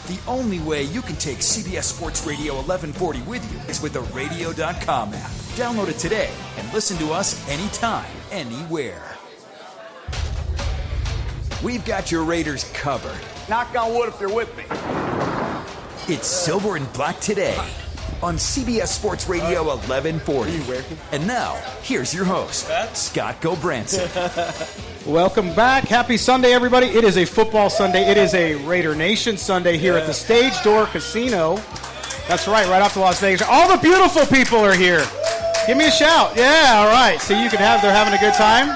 The only way you can take CBS Sports Radio 1140 with you is with the radio.com app. Download it today and listen to us anytime, anywhere. We've got your Raiders covered. Knock on wood if you're with me. It's Silver and Black today on CBS Sports Radio 1140. And now, here's your host, Scott Gobranson. Welcome back. Happy Sunday, everybody. It is a football Sunday. It is a Raider Nation Sunday here at the Stage Door Casino. That's right off to Las Vegas. All the beautiful people are here. Give me a shout. Yeah, all right. So they're having a good time.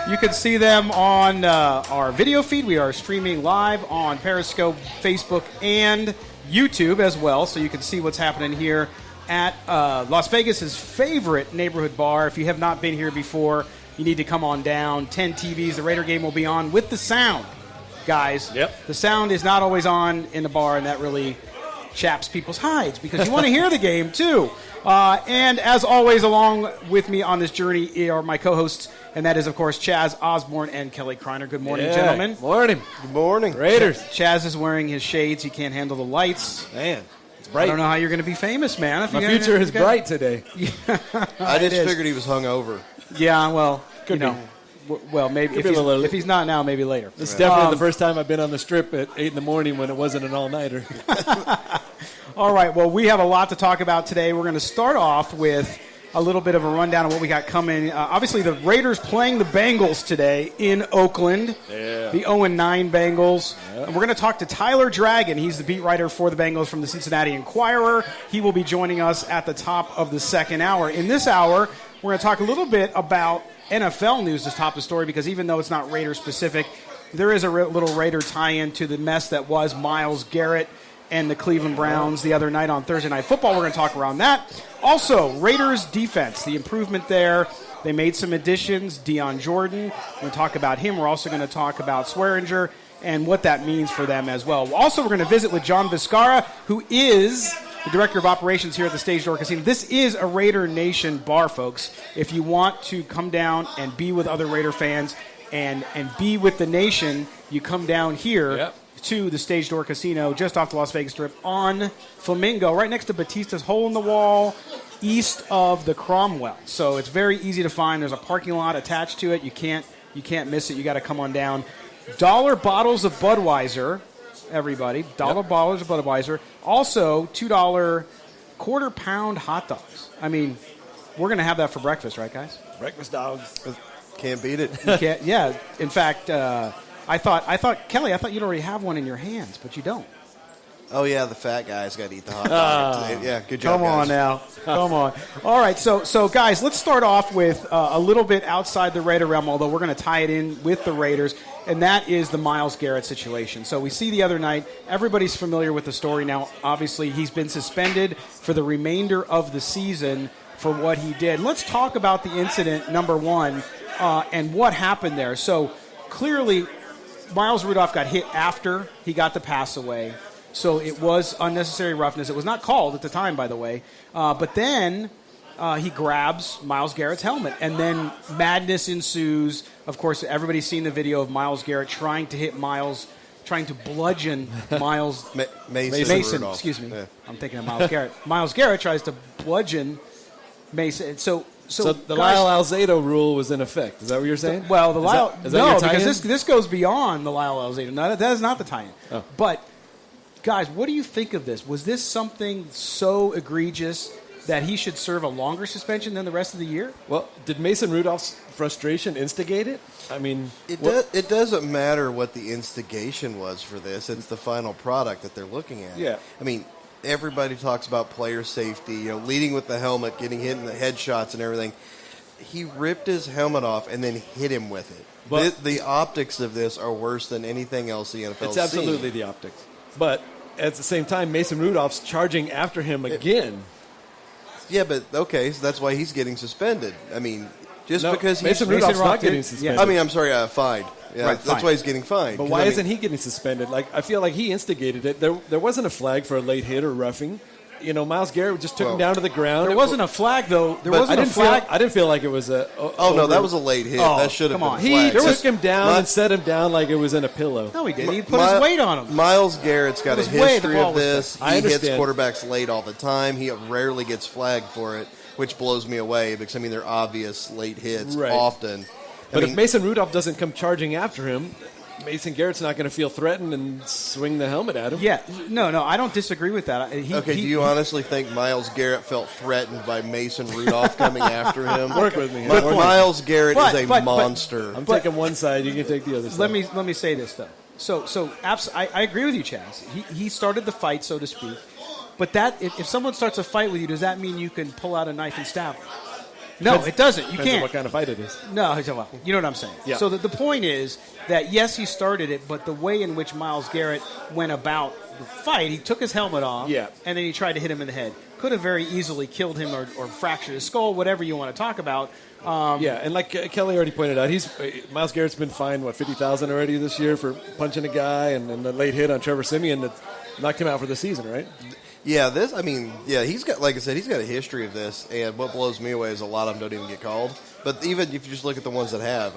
You can see them on our video feed. We are streaming live on Periscope, Facebook, and YouTube as well, so you can see what's happening here at Las Vegas's favorite neighborhood bar. If you have not been here before, you need to come on down. 10 TVs. The Raider game will be on with the sound, guys. Yep. The sound is not always on in the bar, and that really chaps people's hides because you want to hear the game too. And as always, along with me on this journey are my co-hosts, and that is, of course, Chaz Osborne and Kelly Kreiner. Good morning, gentlemen. Morning. Good morning. Raiders. Chaz is wearing his shades. He can't handle the lights. Man, it's bright. I don't know how you're going to be famous, man. My future is bright today. I just figured he was hungover. Yeah, well, Could be. Well, maybe if he's not now, maybe later. This is definitely the first time I've been on the strip at 8 in the morning when it wasn't an all-nighter. All right, well, we have a lot to talk about today. We're going to start off with a little bit of a rundown of what we got coming. Obviously, the Raiders playing the Bengals today in Oakland. Yeah. The 0-9 Bengals. Yep. And we're going to talk to Tyler Dragon. He's the beat writer for the Bengals from the Cincinnati Enquirer. He will be joining us at the top of the second hour. In this hour, we're going to talk a little bit about NFL news to top the story, because even though it's not Raider-specific, there is a little Raider tie-in to the mess that was Myles Garrett and the Cleveland Browns the other night on Thursday Night Football. We're going to talk around that. Also, Raiders defense, the improvement there. They made some additions. Deion Jordan, we're going to talk about him. We're also going to talk about Swearinger and what that means for them as well. Also, we're going to visit with John Vizcarra, who is the Director of Operations here at the Stage Door Casino. This is a Raider Nation bar, folks. If you want to come down and be with other Raider fans and be with the nation, you come down here to the Stage Door Casino just off the Las Vegas Strip on Flamingo, right next to Batista's Hole in the Wall, east of the Cromwell. So it's very easy to find. There's a parking lot attached to it. You can't miss it. You got to come on down. $1 bottles of Budweiser, everybody. $1 bottles of Budweiser. Also, $2 quarter-pound hot dogs. I mean, we're going to have that for breakfast, right, guys? Breakfast dogs. Can't beat it. You can't, yeah. In fact, I thought, Kelly, I thought you'd already have one in your hands, but you don't. Oh, yeah, the fat guy's got to eat the hot dog today. Yeah, good job, Come on guys. now. Come on. All right, so guys, let's start off with a little bit outside the Raider realm, although we're going to tie it in with the Raiders, and that is the Myles Garrett situation. So we see the other night, everybody's familiar with the story now. Obviously, he's been suspended for the remainder of the season for what he did. Let's talk about the incident, number one, and what happened there. So clearly, Myles Rudolph got hit after he got the pass away. So it was unnecessary roughness. It was not called at the time, by the way. But then he grabs Myles Garrett's helmet, and then madness ensues. Of course, everybody's seen the video of Myles Garrett trying to hit Myles, trying to bludgeon Myles Mason. Excuse me. Yeah. I'm thinking of Myles Garrett. Myles Garrett tries to bludgeon Mason. So the Lyle Alzado rule was in effect. Is that what you're saying? Well, the Lyle no, because this goes beyond the Lyle Alzado. No, that is not the tie-in. Oh. But guys, what do you think of this? Was this something so egregious that he should serve a longer suspension than the rest of the year? Well, did Mason Rudolph's frustration instigate it? I mean, it doesn't matter what the instigation was for this. It's the final product that they're looking at. Yeah. I mean, everybody talks about player safety, leading with the helmet, getting hit in the headshots and everything. He ripped his helmet off and then hit him with it. But the optics of this are worse than anything else the NFL's seen. It's absolutely the optics. But at the same time, Mason Rudolph's charging after him again. Yeah, but okay, so that's why he's getting suspended. I mean, because Mason Rudolph's not getting suspended. I mean, I'm sorry, fined. Yeah, right, that's why he's getting fined. But why isn't he getting suspended? Like, I feel like he instigated it. There wasn't a flag for a late hit or roughing. Myles Garrett just took him down to the ground. There wasn't a flag, though. I didn't feel like it was a. No, that was a late hit. That should have been a flag. He took him down and set him down like it was in a pillow. No, he didn't. He put his weight on him. Myles Garrett's got a history of this. He hits quarterbacks late all the time. He rarely gets flagged for it, which blows me away because, they're obvious late hits often. But if Mason Rudolph doesn't come charging after him, Mason Garrett's not going to feel threatened and swing the helmet at him. Yeah, no, I don't disagree with that. Do you honestly think Myles Garrett felt threatened by Mason Rudolph coming after him? Work with me. Myles Garrett is a monster. I'm taking one side. You can take the other side. Let me say this though. So I agree with you, Chaz. He started the fight, so to speak. But if someone starts a fight with you, does that mean you can pull out a knife and stab them? No, it doesn't. You can't. What kind of fight it is? No, well, you know what I'm saying. Yeah. So the point is that, yes, he started it, but the way in which Myles Garrett went about the fight, he took his helmet off, and then he tried to hit him in the head. Could have very easily killed him or fractured his skull, whatever you want to talk about. And like Kelly already pointed out, Myles Garrett's been fined, $50,000 already this year for punching a guy and the late hit on Trevor Siemian that knocked him out for the season, right? Yeah, he's got, like I said, he's got a history of this, and what blows me away is a lot of them don't even get called. But even if you just look at the ones that have,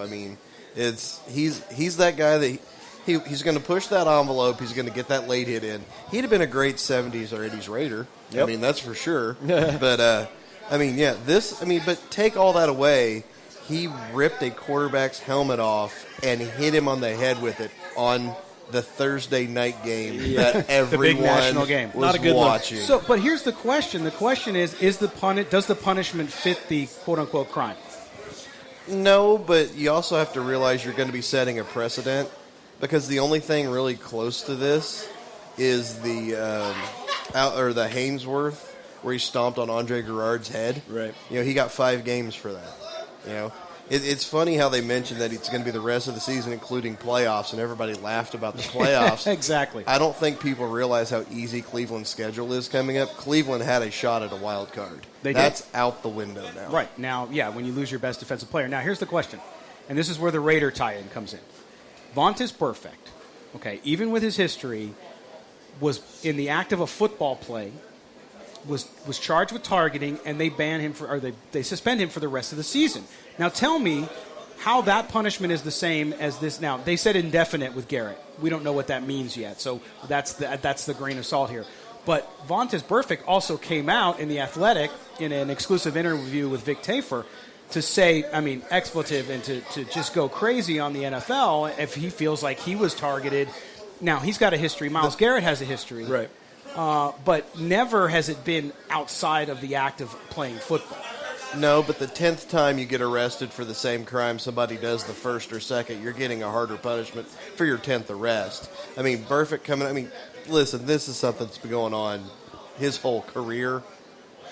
he's that guy that he's going to push that envelope, he's going to get that late hit in. He'd have been a great 70s or 80s Raider. Yep. That's for sure. But, but take all that away, he ripped a quarterback's helmet off and hit him on the head with it on the Thursday night game that everyone the big national game. was Not a good watching. So, but here's the question. The question is does the punishment fit the quote-unquote crime? No, but you also have to realize you're going to be setting a precedent because the only thing really close to this is the Hainsworth where he stomped on Andre Garrard's head. Right. He got 5 games for that. It's funny how they mentioned that it's going to be the rest of the season, including playoffs, and everybody laughed about the playoffs. Exactly. I don't think people realize how easy Cleveland's schedule is coming up. Cleveland had a shot at a wild card. That's out the window now. Right. Now, when you lose your best defensive player. Now, here's the question, and this is where the Raider tie-in comes in. Vontaze Burfict, even with his history, was in the act of a football play, was charged with targeting, and they ban him they suspend him for the rest of the season. Now tell me how that punishment is the same as this. Now they said indefinite with Garrett. We don't know what that means yet, so that's the grain of salt here. But Vontaze Burfict also came out in The Athletic in an exclusive interview with Vic Tafur to say, expletive and to just go crazy on the NFL if he feels like he was targeted. Now he's got a history. Myles Garrett has a history, right? But never has it been outside of the act of playing football. No, but the 10th time you get arrested for the same crime somebody does the first or second, you're getting a harder punishment for your 10th arrest. Burfict coming. Listen, this is something that's been going on his whole career.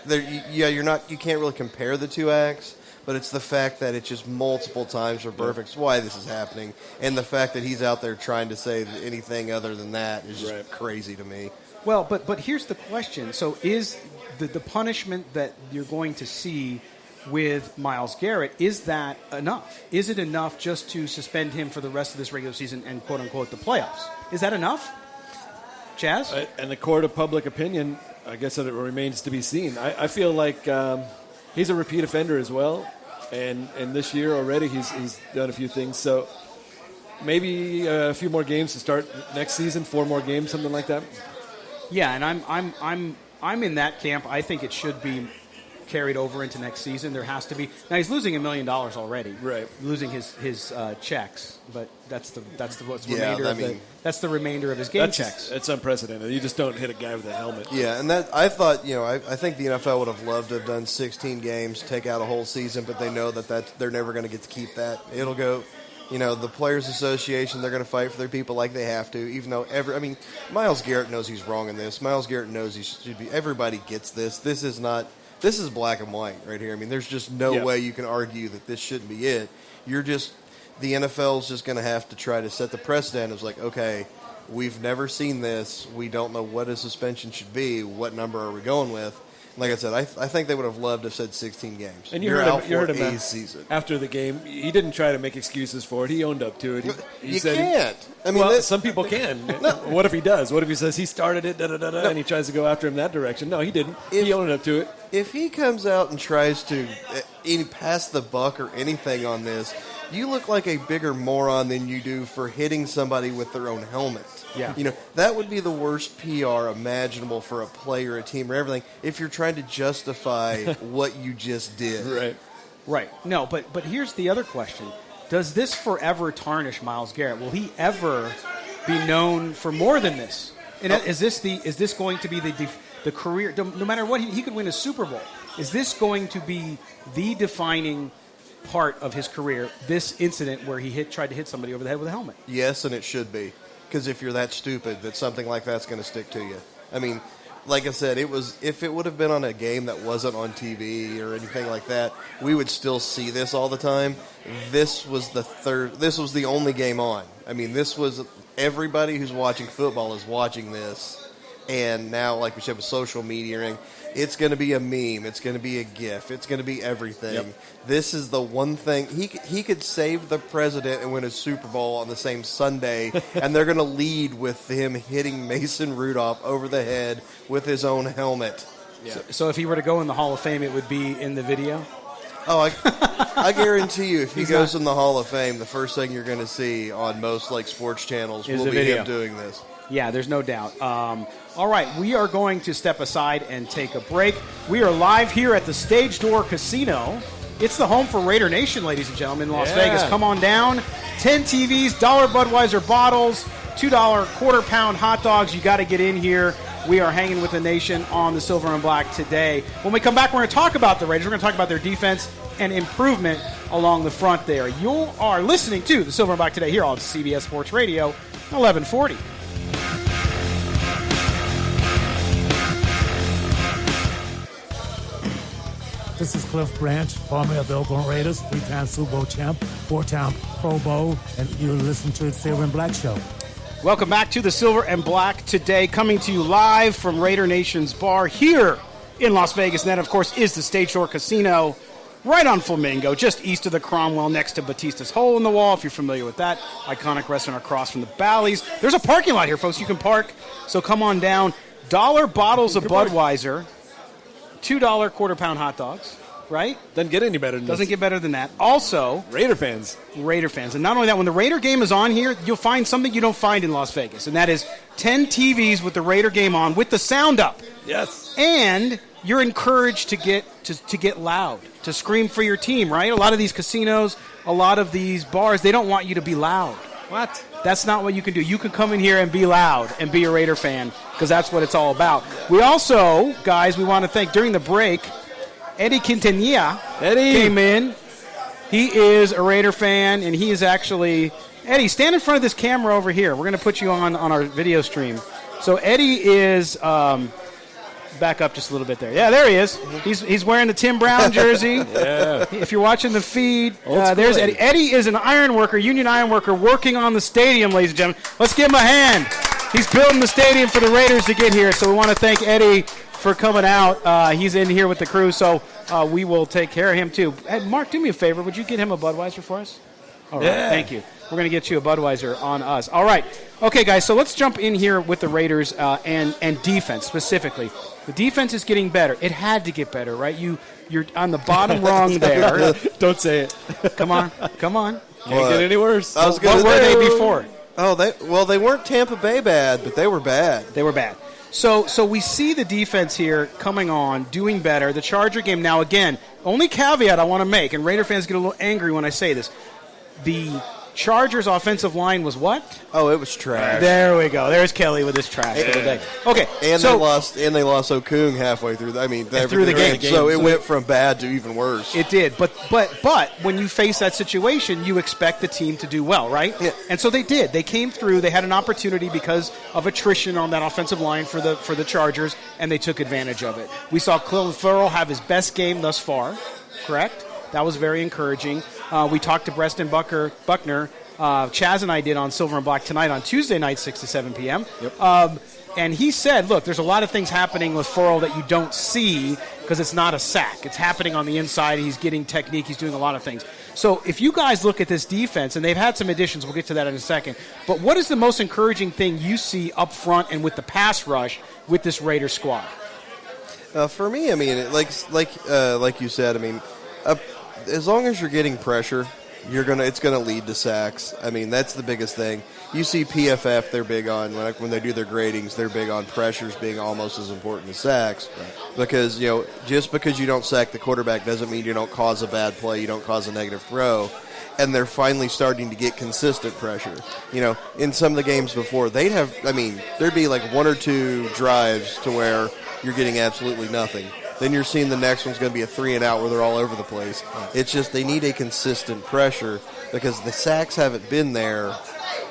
You can't really compare the two acts, but it's the fact that it's just multiple times for Burfict's why this is happening, and the fact that he's out there trying to say anything other than that is just crazy to me. Well, but here's the question. So is the punishment that you're going to see with Myles Garrett, is that enough? Is it enough just to suspend him for the rest of this regular season and, quote-unquote, the playoffs? Is that enough? Chaz? And the court of public opinion, I guess that it remains to be seen. I feel like he's a repeat offender as well, and this year already he's done a few things. So maybe a few more games to start next season, 4 more games, something like that. Yeah, and I'm in that camp. I think it should be carried over into next season. There has to be. Now he's losing $1 million already. Right. Losing his checks, but that's the remainder of his game checks. It's unprecedented. You just don't hit a guy with a helmet. Yeah, and that I thought, I think the NFL would have loved to have done 16 games, take out a whole season, but they know that they're never going to get to keep that. It'll go. The Players Association, they're going to fight for their people like they have to, even though Myles Garrett knows he's wrong in this. Myles Garrett knows he should be. Everybody gets this. This is black and white right here. There's just no way you can argue that this shouldn't be it. The NFL's just going to have to try to set the precedent. It's like, okay, we've never seen this. We don't know what a suspension should be. What number are we going with? Like I said, I think they would have loved to have said 16 games. And You're out for a him season. After the game. He didn't try to make excuses for it. He owned up to it. He you said can't. I mean, some people can. What if he does? What if he says he started it, and he tries to go after him that direction? No, he didn't. He owned up to it. If he comes out and tries to pass the buck or anything on this, you look like a bigger moron than you do for hitting somebody with their own helmet. Yeah. That would be the worst PR imaginable for a player, a team, or everything if you're trying to justify what you just did. Right. No, but here's the other question. Does this forever tarnish Myles Garrett? Will he ever be known for more than this? And is this going to be the career, no matter what, he could win a Super Bowl. Is this going to be the defining part of his career, this incident where he tried to hit somebody over the head with a helmet? Yes, and it should be. Because if you're that stupid, that something like that's going to stick to you. I mean, like I said, if it would have been on a game that wasn't on TV or anything like that, we would still see this all the time. This was the only game on. I mean, this was everybody who's watching football is watching this. And now, like we said, with social media, it's going to be a meme. It's going to be a GIF. It's going to be everything. Yep. This is the one thing. He could save the president and win a Super Bowl on the same Sunday, and they're going to lead with him hitting Mason Rudolph over the head with his own helmet. Yeah. So if he were to go in the Hall of Fame, it would be in the video? Oh, I guarantee you, if he goes in the Hall of Fame, the first thing you're going to see on most sports channels will be him doing this. Yeah, there's no doubt. All right, we are going to step aside and take a break. We are live here at the Stage Door Casino. It's the home for Raider Nation, ladies and gentlemen, in Las Vegas. Come on down. 10 TVs, $1 Budweiser bottles, $2 quarter-pound hot dogs. You got to get in here. We are hanging with the nation on the Silver and Black today. When we come back, we're going to talk about the Raiders. We're going to talk about their defense and improvement along the front there. You are listening to the Silver and Black today here on CBS Sports Radio, 1140. This is Cliff Branch, former of the Oakland Raiders, 3-time Super Bowl champ, 4-time Pro Bowl, and you listen to the Silver and Black Show. Welcome back to the Silver and Black today, coming to you live from Raider Nation's bar here in Las Vegas. And that, of course, is the Stage Door Casino right on Flamingo, just east of the Cromwell, next to Batista's Hole in the Wall, if you're familiar with that iconic restaurant across from the Bally's. There's a parking lot here, folks. You can park, so come on down. $1 bottles of Budweiser. $2 quarter-pound hot dogs, right? Doesn't get any better than Doesn't get better than that. Also, Raider fans. And not only that, when the Raider game is on here, you'll find something you don't find in Las Vegas, and that is 10 TVs with the Raider game on with the sound up. Yes. And you're encouraged to get loud, to scream for your team, right? A lot of these casinos, a lot of these bars, they don't want you to be loud. What? That's not what you can do. You can come in here and be loud and be a Raider fan because that's what it's all about. We also, guys, we want to thank, during the break, Eddie Quintanilla came in. He is a Raider fan, and he is actually... Eddie, stand in front of this camera over here. We're going to put you on our video stream. So Eddie is... back up just a little bit there. Yeah, there he is. He's wearing the Tim Brown jersey. Yeah. If you're watching the feed, there's Eddie. Eddie is an iron worker, union iron worker, working on the stadium, ladies and gentlemen. Let's give him a hand. He's building the stadium for the Raiders to get here, so we want to thank Eddie for coming out. He's in here with the crew, so we will take care of him, too. Hey, Mark, do me a favor. Would you get him a Budweiser for us? All right, thank you. We're going to get you a Budweiser on us. All right. Okay, guys, so let's jump in here with the Raiders and defense specifically. The defense is getting better. It had to get better, right? You're on the bottom rung there. Don't say it. Come on. Can't get any worse. What were they before? They weren't Tampa Bay bad, but they were bad. They were bad. So we see the defense here coming on, doing better. The Charger game, now again, only caveat I want to make, and Raider fans get a little angry when I say this. The Chargers' offensive line was what? Oh, it was trash. There we go. There's Kelly with his trash for the day. Okay, and they lost Okung halfway through. Through the game. So it went from bad to even worse. It did, but when you face that situation, you expect the team to do well, right? Yeah. And so they did. They came through. They had an opportunity because of attrition on that offensive line for the Chargers, and they took advantage of it. We saw Clelin Ferrell have his best game thus far. Correct? That was very encouraging. We talked to Preston Buckner. Chaz and I did on Silver and Black tonight on Tuesday night, 6 to 7 p.m. Yep. And he said, look, there's a lot of things happening with Furl that you don't see because it's not a sack. It's happening on the inside. He's getting technique. He's doing a lot of things. So if you guys look at this defense, and they've had some additions, we'll get to that in a second, but what is the most encouraging thing you see up front and with the pass rush with this Raiders squad? For me, I mean, like you said, I mean, as long as you're getting pressure, it's gonna lead to sacks. I mean, that's the biggest thing. You see PFF, they're big on when they do their gradings, they're big on pressures being almost as important as sacks, because just because you don't sack the quarterback doesn't mean you don't cause a bad play, you don't cause a negative throw. And they're finally starting to get consistent pressure. In some of the games before, there'd be like one or two drives to where you're getting absolutely nothing. Then you're seeing the next one's going to be a 3-and-out where they're all over the place. It's just they need a consistent pressure because the sacks haven't been there.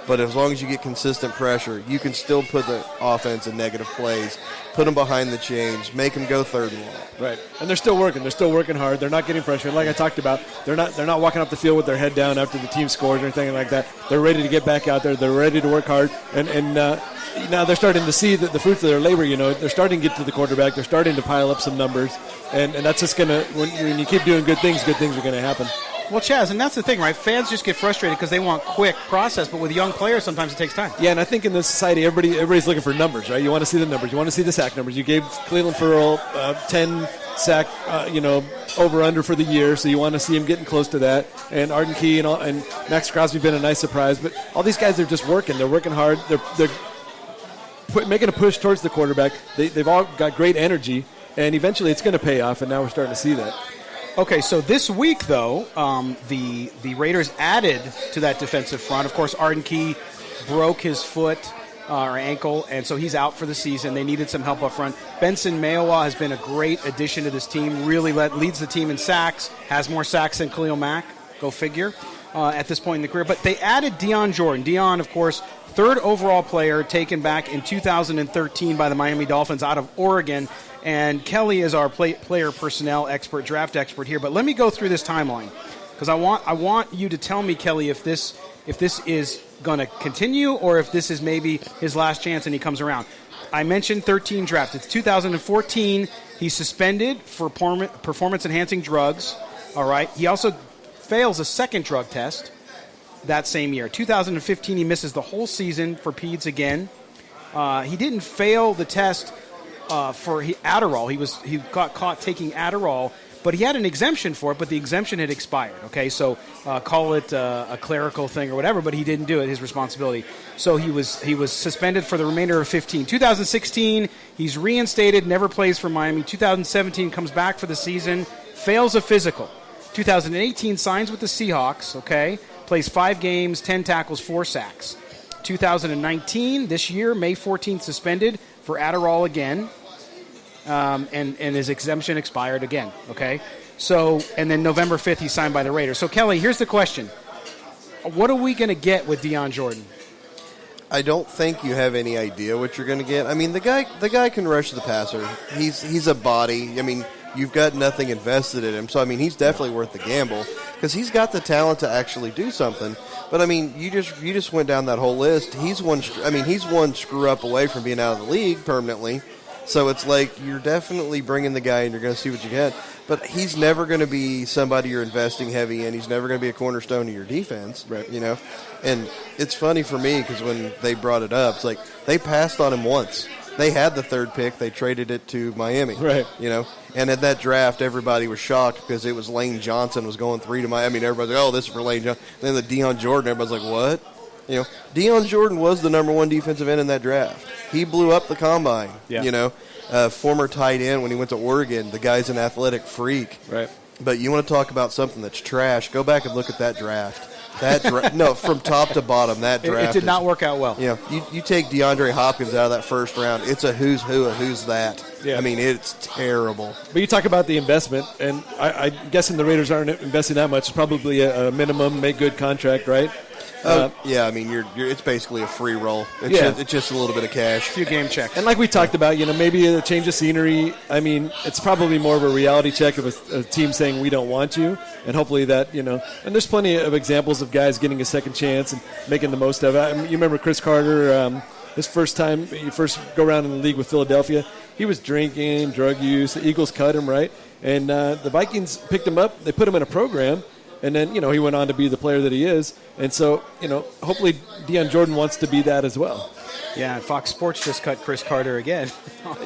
But as long as you get consistent pressure, you can still put the offense in negative plays, put them behind the chains, make them go third and long. Right, and they're still working. They're still working hard. They're not getting frustrated. Like I talked about, they're not walking off the field with their head down after the team scores or anything like that. They're ready to get back out there. They're ready to work hard, and now they're starting to see the fruits of their labor. They're starting to get to the quarterback. They're starting to pile up some numbers, and that's just gonna when you keep doing good things are going to happen. Well, Chaz, and that's the thing, right? Fans just get frustrated because they want quick process, but with young players, sometimes it takes time. Yeah, and I think in this society, everybody's looking for numbers, right? You want to see the numbers. You want to see the sack numbers. You gave Cleveland Furl 10 sack, over-under for the year, so you want to see him getting close to that. And Arden Key and Max Crosby been a nice surprise. But all these guys are just working. They're working hard. They're making a push towards the quarterback. They've all got great energy, and eventually it's going to pay off, and now we're starting to see that. Okay, so this week, though, the Raiders added to that defensive front. Of course, Arden Key broke his foot or ankle, and so he's out for the season. They needed some help up front. Benson Mayowa has been a great addition to this team, really leads the team in sacks, has more sacks than Khalil Mack, go figure, at this point in the career. But they added Dion Jordan. Dion, of course, third overall player taken back in 2013 by the Miami Dolphins out of Oregon. And Kelly is our player personnel expert, draft expert here. But let me go through this timeline because I want you to tell me, Kelly, if this is going to continue or if this is maybe his last chance and he comes around. I mentioned 13 drafts. It's 2014. He's suspended for performance-enhancing drugs. All right. He also fails a second drug test that same year. 2015, he misses the whole season for PEDS again. He didn't fail the test for Adderall. He got caught taking Adderall, but he had an exemption for it, but the exemption had expired. Okay, so call it a clerical thing or whatever, but he didn't do it, his responsibility. So he was suspended for the remainder of 15. 2016, he's reinstated, never plays for Miami. 2017 comes back for the season, fails a physical. 2018 signs with the Seahawks, okay, plays 5 games, 10 tackles, 4 sacks. 2019, this year, May 14th, suspended for Adderall again, and his exemption expired again, okay? So, and then November 5th, he signed by the Raiders. So, Kelly, here's the question. What are we going to get with Dion Jordan? I don't think you have any idea what you're going to get. I mean, the guy can rush the passer. He's a body. I mean, you've got nothing invested in him. So, I mean, he's definitely worth the gamble because he's got the talent to actually do something. But, I mean, you just went down that whole list. He's one screw up away from being out of the league permanently. So it's like you're definitely bringing the guy and you're going to see what you get. But he's never going to be somebody you're investing heavy in. He's never going to be a cornerstone of your defense, right? And it's funny for me because when they brought it up, it's like they passed on him once. They had the third pick. They traded it to Miami. Right. And at that draft, everybody was shocked because it was Lane Johnson was going 3 to Miami. I mean, everybody's like, oh, this is for Lane Johnson. Then the Dion Jordan, everybody's like, what? Dion Jordan was the number 1 defensive end in that draft. He blew up the combine. Yeah. Former tight end when he went to Oregon. The guy's an athletic freak. Right. But you want to talk about something that's trash, go back and look at that draft. No, from top to bottom, that draft. It did not work out well. You take DeAndre Hopkins out of that first round, it's a who's who, a who's that. Yeah. I mean, it's terrible. But you talk about the investment, and I'm guessing the Raiders aren't investing that much. It's probably a minimum, make good contract, right? Yeah, I mean, it's basically a free roll. It's just a little bit of cash. A few game checks. And like we talked about, maybe a change of scenery. I mean, it's probably more of a reality check of a team saying we don't want you. And hopefully that, and there's plenty of examples of guys getting a second chance and making the most of it. You remember Chris Carter his first time, he first go around in the league with Philadelphia, he was drinking, drug use. The Eagles cut him, right? And the Vikings picked him up. They put him in a program. And then, he went on to be the player that he is. And so, hopefully Deion Jordan wants to be that as well. Yeah, and Fox Sports just cut Chris Carter again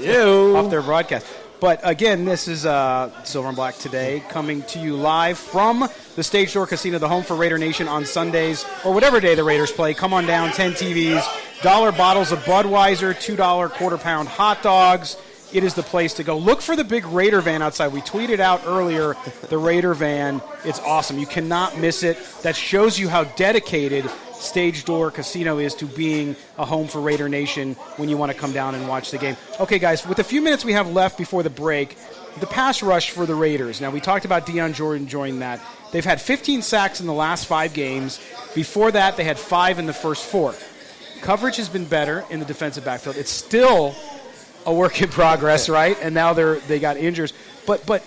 Ew. off their broadcast. But again, this is Silver and Black Today, coming to you live from the Stage Door Casino, the home for Raider Nation on Sundays, or whatever day the Raiders play. Come on down, 10 TVs, $1 bottles of Budweiser, $2 quarter-pound hot dogs. It is the place to go. Look for the big Raider van outside. We tweeted out earlier the Raider van. It's awesome. You cannot miss it. That shows you how dedicated Stage Door Casino is to being a home for Raider Nation when you want to come down and watch the game. Okay, guys, with the few minutes we have left before the break, the pass rush for the Raiders. Now, we talked about Deion Jordan joining that. They've had 15 sacks in the last 5 games. Before that, they had 5 in the first 4. Coverage has been better in the defensive backfield. It's still a work in progress, right? And now they got injuries. But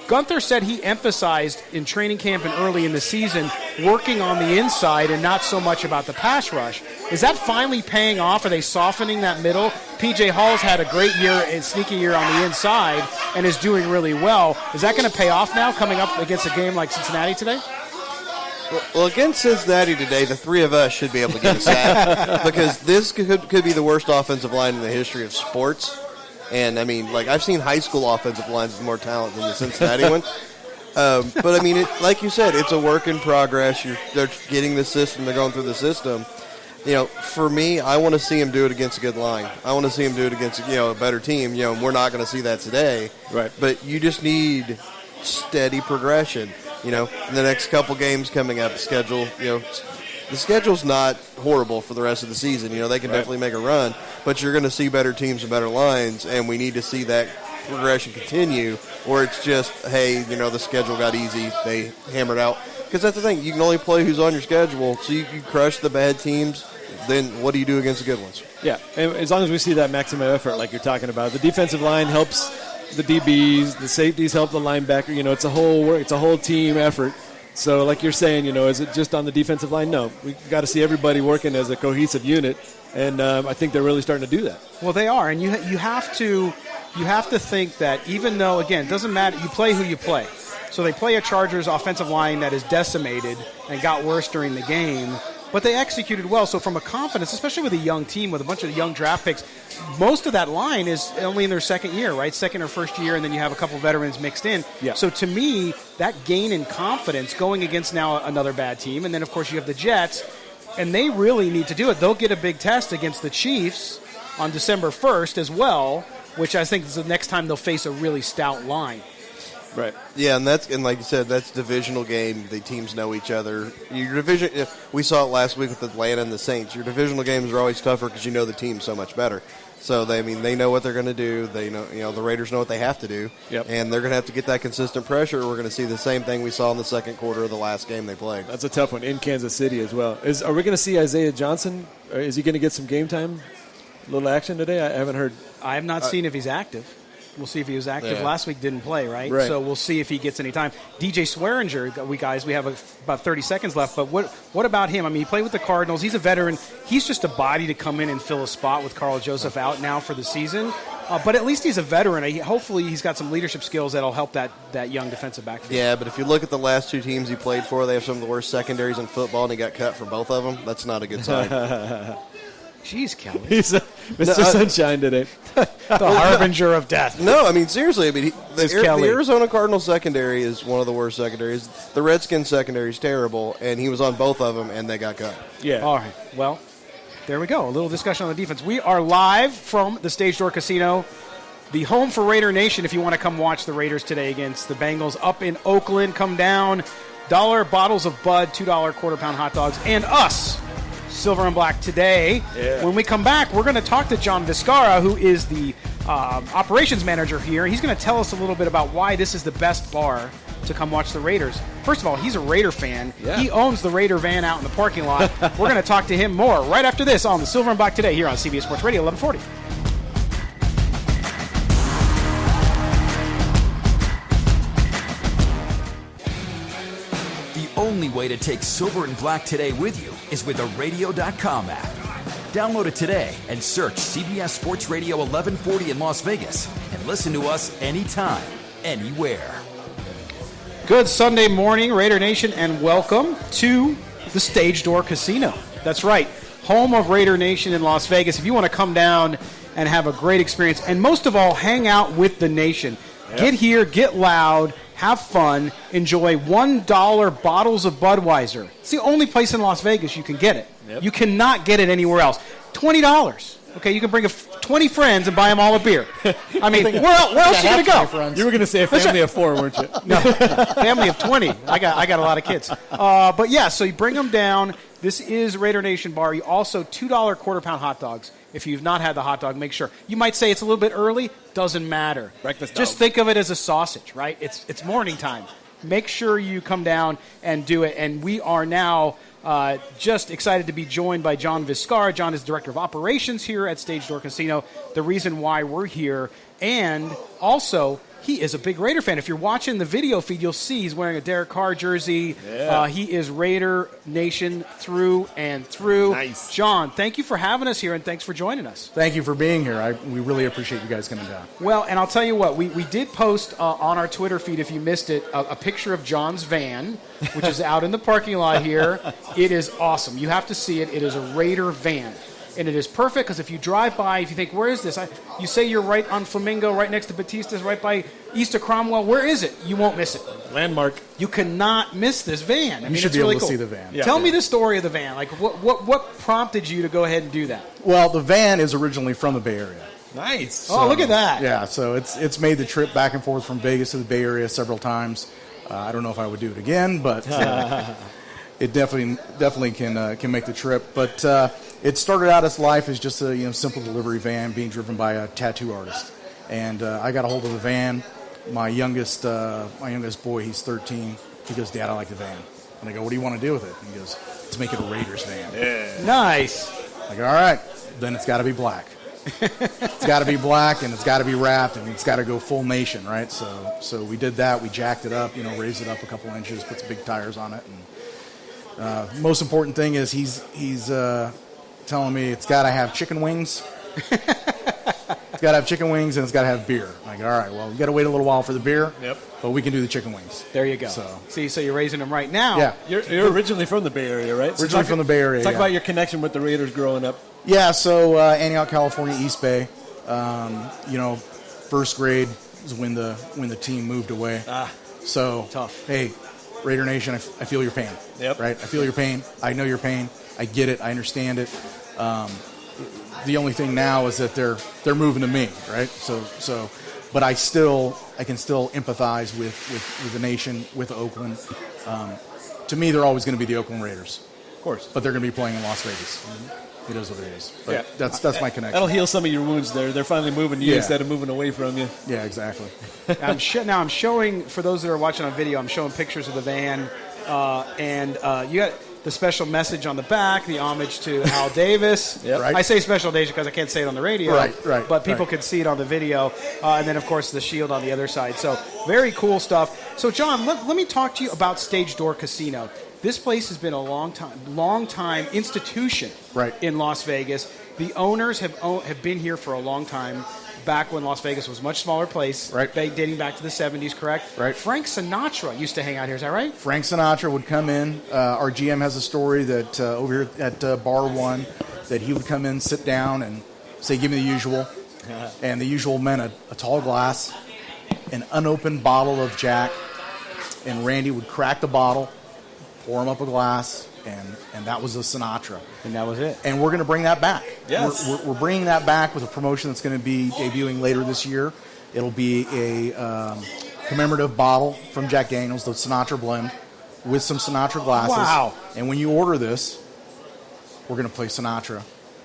Gunther said he emphasized in training camp and early in the season working on the inside and not so much about the pass rush. Is that finally paying off? Are they softening that middle? P.J. Hall's had a great year and sneaky year on the inside and is doing really well. Is that going to pay off now coming up against a game like Cincinnati today? Well, against Cincinnati today, the 3 of us should be able to get a sack because this could be the worst offensive line in the history of sports. And, I've seen high school offensive lines with more talent than the Cincinnati one. But, like you said, it's a work in progress. They're getting the system. They're going through the system. For me, I want to see him do it against a good line. I want to see him do it against, a better team. We're not going to see that today. Right. But you just need steady progression. In the next couple games coming up, the schedule's not horrible for the rest of the season. They can definitely make a run, but you're going to see better teams and better lines, and we need to see that progression continue, or it's just, hey, the schedule got easy, they hammered out. Because that's the thing, you can only play who's on your schedule, so you crush the bad teams, then what do you do against the good ones? Yeah, and as long as we see that maximum effort like you're talking about, the defensive line helps the DBs, the safeties help the linebacker. It's a whole work, it's a whole team effort. So, like you're saying, is it just on the defensive line? No, we got to see everybody working as a cohesive unit, and I think they're really starting to do that. Well, they are, and you have to think that even though, again, it doesn't matter, you play who you play. So they play a Chargers offensive line that is decimated and got worse during the game, but they executed well. So from a confidence, especially with a young team with a bunch of young draft picks, most of that line is only in their second year, right? Second or first year, and then you have a couple veterans mixed in. Yeah. So to me, that gain in confidence going against now another bad team, and then, of course, you have the Jets, and they really need to do it. They'll get a big test against the Chiefs on December 1st as well, which I think is the next time they'll face a really stout line. Right. Yeah, and like you said, that's a divisional game. The teams know each other. Your division, we saw it last week with Atlanta and the Saints. Your divisional games are always tougher because you know the team so much better. So they know what they're going to do. They know, the Raiders know what they have to do. Yep. And they're going to have to get that consistent pressure. We're going to see the same thing we saw in the second quarter of the last game they played. That's a tough one in Kansas City as well. Are we going to see Isaiah Johnson? Is he going to get some game time? A little action today? I haven't heard. I have not seen if he's active. We'll see if he was active. Yeah. Last week didn't play, right? Right. So we'll see if he gets any time. DJ Swearinger, we have about 30 seconds left, but what about him? He played with the Cardinals. He's a veteran. He's just a body to come in and fill a spot with Carl Joseph out now for the season. But at least he's a veteran. Hopefully he's got some leadership skills that'll help that young defensive backfield. Yeah, but if you look at the last 2 teams he played for, they have some of the worst secondaries in football, and he got cut for both of them. That's not a good sign. Jeez, Kelly. He's Mr. Sunshine today. The harbinger of death. No, seriously. The Kelly. Arizona Cardinals secondary is one of the worst secondaries. The Redskins secondary is terrible, and he was on both of them, and they got cut. Yeah. All right. Well, there we go. A little discussion on the defense. We are live from the Stage Door Casino, the home for Raider Nation. If you want to come watch the Raiders today against the Bengals up in Oakland, come down. $1 bottles of Bud, $2 quarter-pound hot dogs, and us. Silver and Black today. Yeah. When we come back, we're going to talk to John Vizcarra, who is the operations manager here. He's going to tell us a little bit about why this is the best bar to come watch the Raiders. First of all, he's a Raider fan. Yeah. He owns the Raider van out in the parking lot. We're going to talk to him more right after this on the Silver and Black today here on CBS Sports Radio 1140. The only way to take Silver and Black Today with you is with the Radio.com app. Download it today and search CBS Sports Radio 1140 in Las Vegas and listen to us anytime, anywhere. Good Sunday morning, Raider Nation, and welcome to the Stage Door Casino. That's right, home of Raider Nation in Las Vegas. If you want to come down and have a great experience, and most of all, hang out with the nation. Yep. Get here, get loud, have fun, enjoy $1 bottles of Budweiser. It's the only place in Las Vegas you can get it. Yep. You cannot get it anywhere else. $20. Okay, you can bring 20 friends and buy them all a beer. I mean, where else are you going to go? You were going to say a family of 4, weren't you? No, family of 20. I got a lot of kids. But yeah, so you bring them down. This is Raider Nation Bar. You also $2 quarter-pound hot dogs. If you've not had the hot dog, make sure. You might say it's a little bit early. Doesn't matter. Breakfast dog. Just think of it as a sausage, right? It's morning time. Make sure you come down and do it. And we are now just excited to be joined by John Viscar. John is Director of Operations here at Stage Door Casino. The reason why we're here, and also he is a big Raider fan. If you're watching the video feed, you'll see he's wearing a Derek Carr jersey. Yeah. He is Raider Nation through and through. Nice. John, thank you for having us here, and thanks for joining us. Thank you for being here. We really appreciate you guys coming down. Well, and I'll tell you what, we did post on our Twitter feed, if you missed it, a picture of John's van, which is out in the parking lot here. It is awesome. You have to see it. It is a Raider van. And it is perfect because if you drive by, if you think, where is this? You say you're right on Flamingo, right next to Batista's, right by East of Cromwell. Where is it? You won't miss it. Landmark. You cannot miss this van. You should be able to see the van. Yeah. Tell me the story of the van. Like, what prompted you to go ahead and do that? Well, the van is originally from the Bay Area. Nice. So, look at that. Yeah, so it's made the trip back and forth from Vegas to the Bay Area several times. I don't know if I would do it again, but it definitely can make the trip. But it started out its life as just a simple delivery van being driven by a tattoo artist, and I got a hold of the van. My youngest boy, he's 13. He goes, "Dad, I like the van." And I go, "What do you want to do with it?" And he goes, "Let's make it a Raiders van." Yeah. Nice. I go, "All right, then it's got to be black." It's got to be black, and it's got to be wrapped, and it's got to go full nation, right? So we did that. We jacked it up, raised it up a couple inches, put some big tires on it, and most important thing is he's telling me it's got to have chicken wings. It's got to have chicken wings, and it's got to have beer. I'm like, all right, well, we got to wait a little while for the beer. Yep. But we can do the chicken wings. There you go. So you're raising them right now. Yeah. You're originally from the Bay Area, right? Originally from the Bay Area. Talk about your connection with the Raiders growing up. Yeah, so Antioch, California, East Bay. First grade was when the team moved away. So tough. Hey, Raider Nation, I feel your pain. Yep. Right. I feel your pain. I know your pain. I get it. I understand it. The only thing now is that they're moving to me, right? So, but I can still empathize with the nation, with Oakland. To me, they're always going to be the Oakland Raiders, of course. But they're going to be playing in Las Vegas. Mm-hmm. It is what it is. But yeah, that's my connection. That'll heal some of your wounds there. They're finally moving to you instead of moving away from you. Yeah, exactly. Now I'm showing, for those that are watching on video, I'm showing pictures of the van, and you got the special message on the back, the homage to Al Davis. Yep. Right. I say special edition because I can't say it on the radio. Right. But people can see it on the video. And then, of course, the shield on the other side. So very cool stuff. So, John, let me talk to you about Stage Door Casino. This place has been a long time institution in Las Vegas. The owners have been here for a long time. Back when Las Vegas was a much smaller place, dating back to the 70s, correct? Right. Frank Sinatra used to hang out here, is that right? Frank Sinatra would come in. Our GM has a story that over here at Bar 1, that he would come in, sit down, and say, "Give me the usual." And the usual meant a tall glass, an unopened bottle of Jack, and Randy would crack the bottle, pour him up a glass, and that was a Sinatra. And that was it. And we're going to bring that back. Yes. We're bringing that back with a promotion that's going to be debuting later this year. It'll be a commemorative bottle from Jack Daniels, the Sinatra blend, with some Sinatra glasses. Wow. And when you order this, we're going to play Sinatra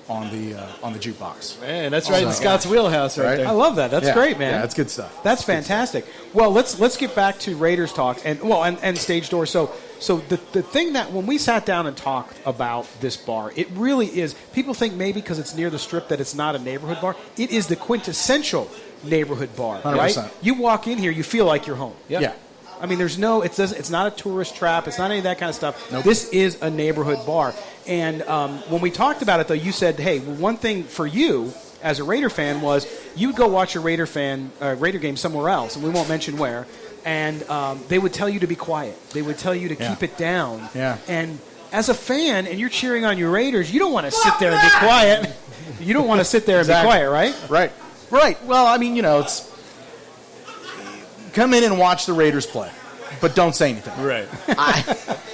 on the jukebox. Man, that's right in Scott's wheelhouse right there. I love that. That's great, man. Yeah, that's good stuff. That's fantastic. Well, let's get back to Raiders talk and Stage Door. So the thing that when we sat down and talked about this bar, it really is. People think maybe because it's near the Strip that it's not a neighborhood bar. It is the quintessential neighborhood bar, 100%. right? You walk in here, you feel like you're home. Yeah. I mean, it's not a tourist trap. It's not any of that kind of stuff. Nope. This is a neighborhood bar. And when we talked about it, though, you said, hey, one thing for you as a Raider fan was you would go watch a Raider game somewhere else, and we won't mention where, and they would tell you to be quiet. They would tell you to keep it down. Yeah. And as a fan, and you're cheering on your Raiders, you don't want to sit there and be quiet. You don't want to sit there and be quiet, right? Right. Well, I mean, it's come in and watch the Raiders play, but don't say anything. Right.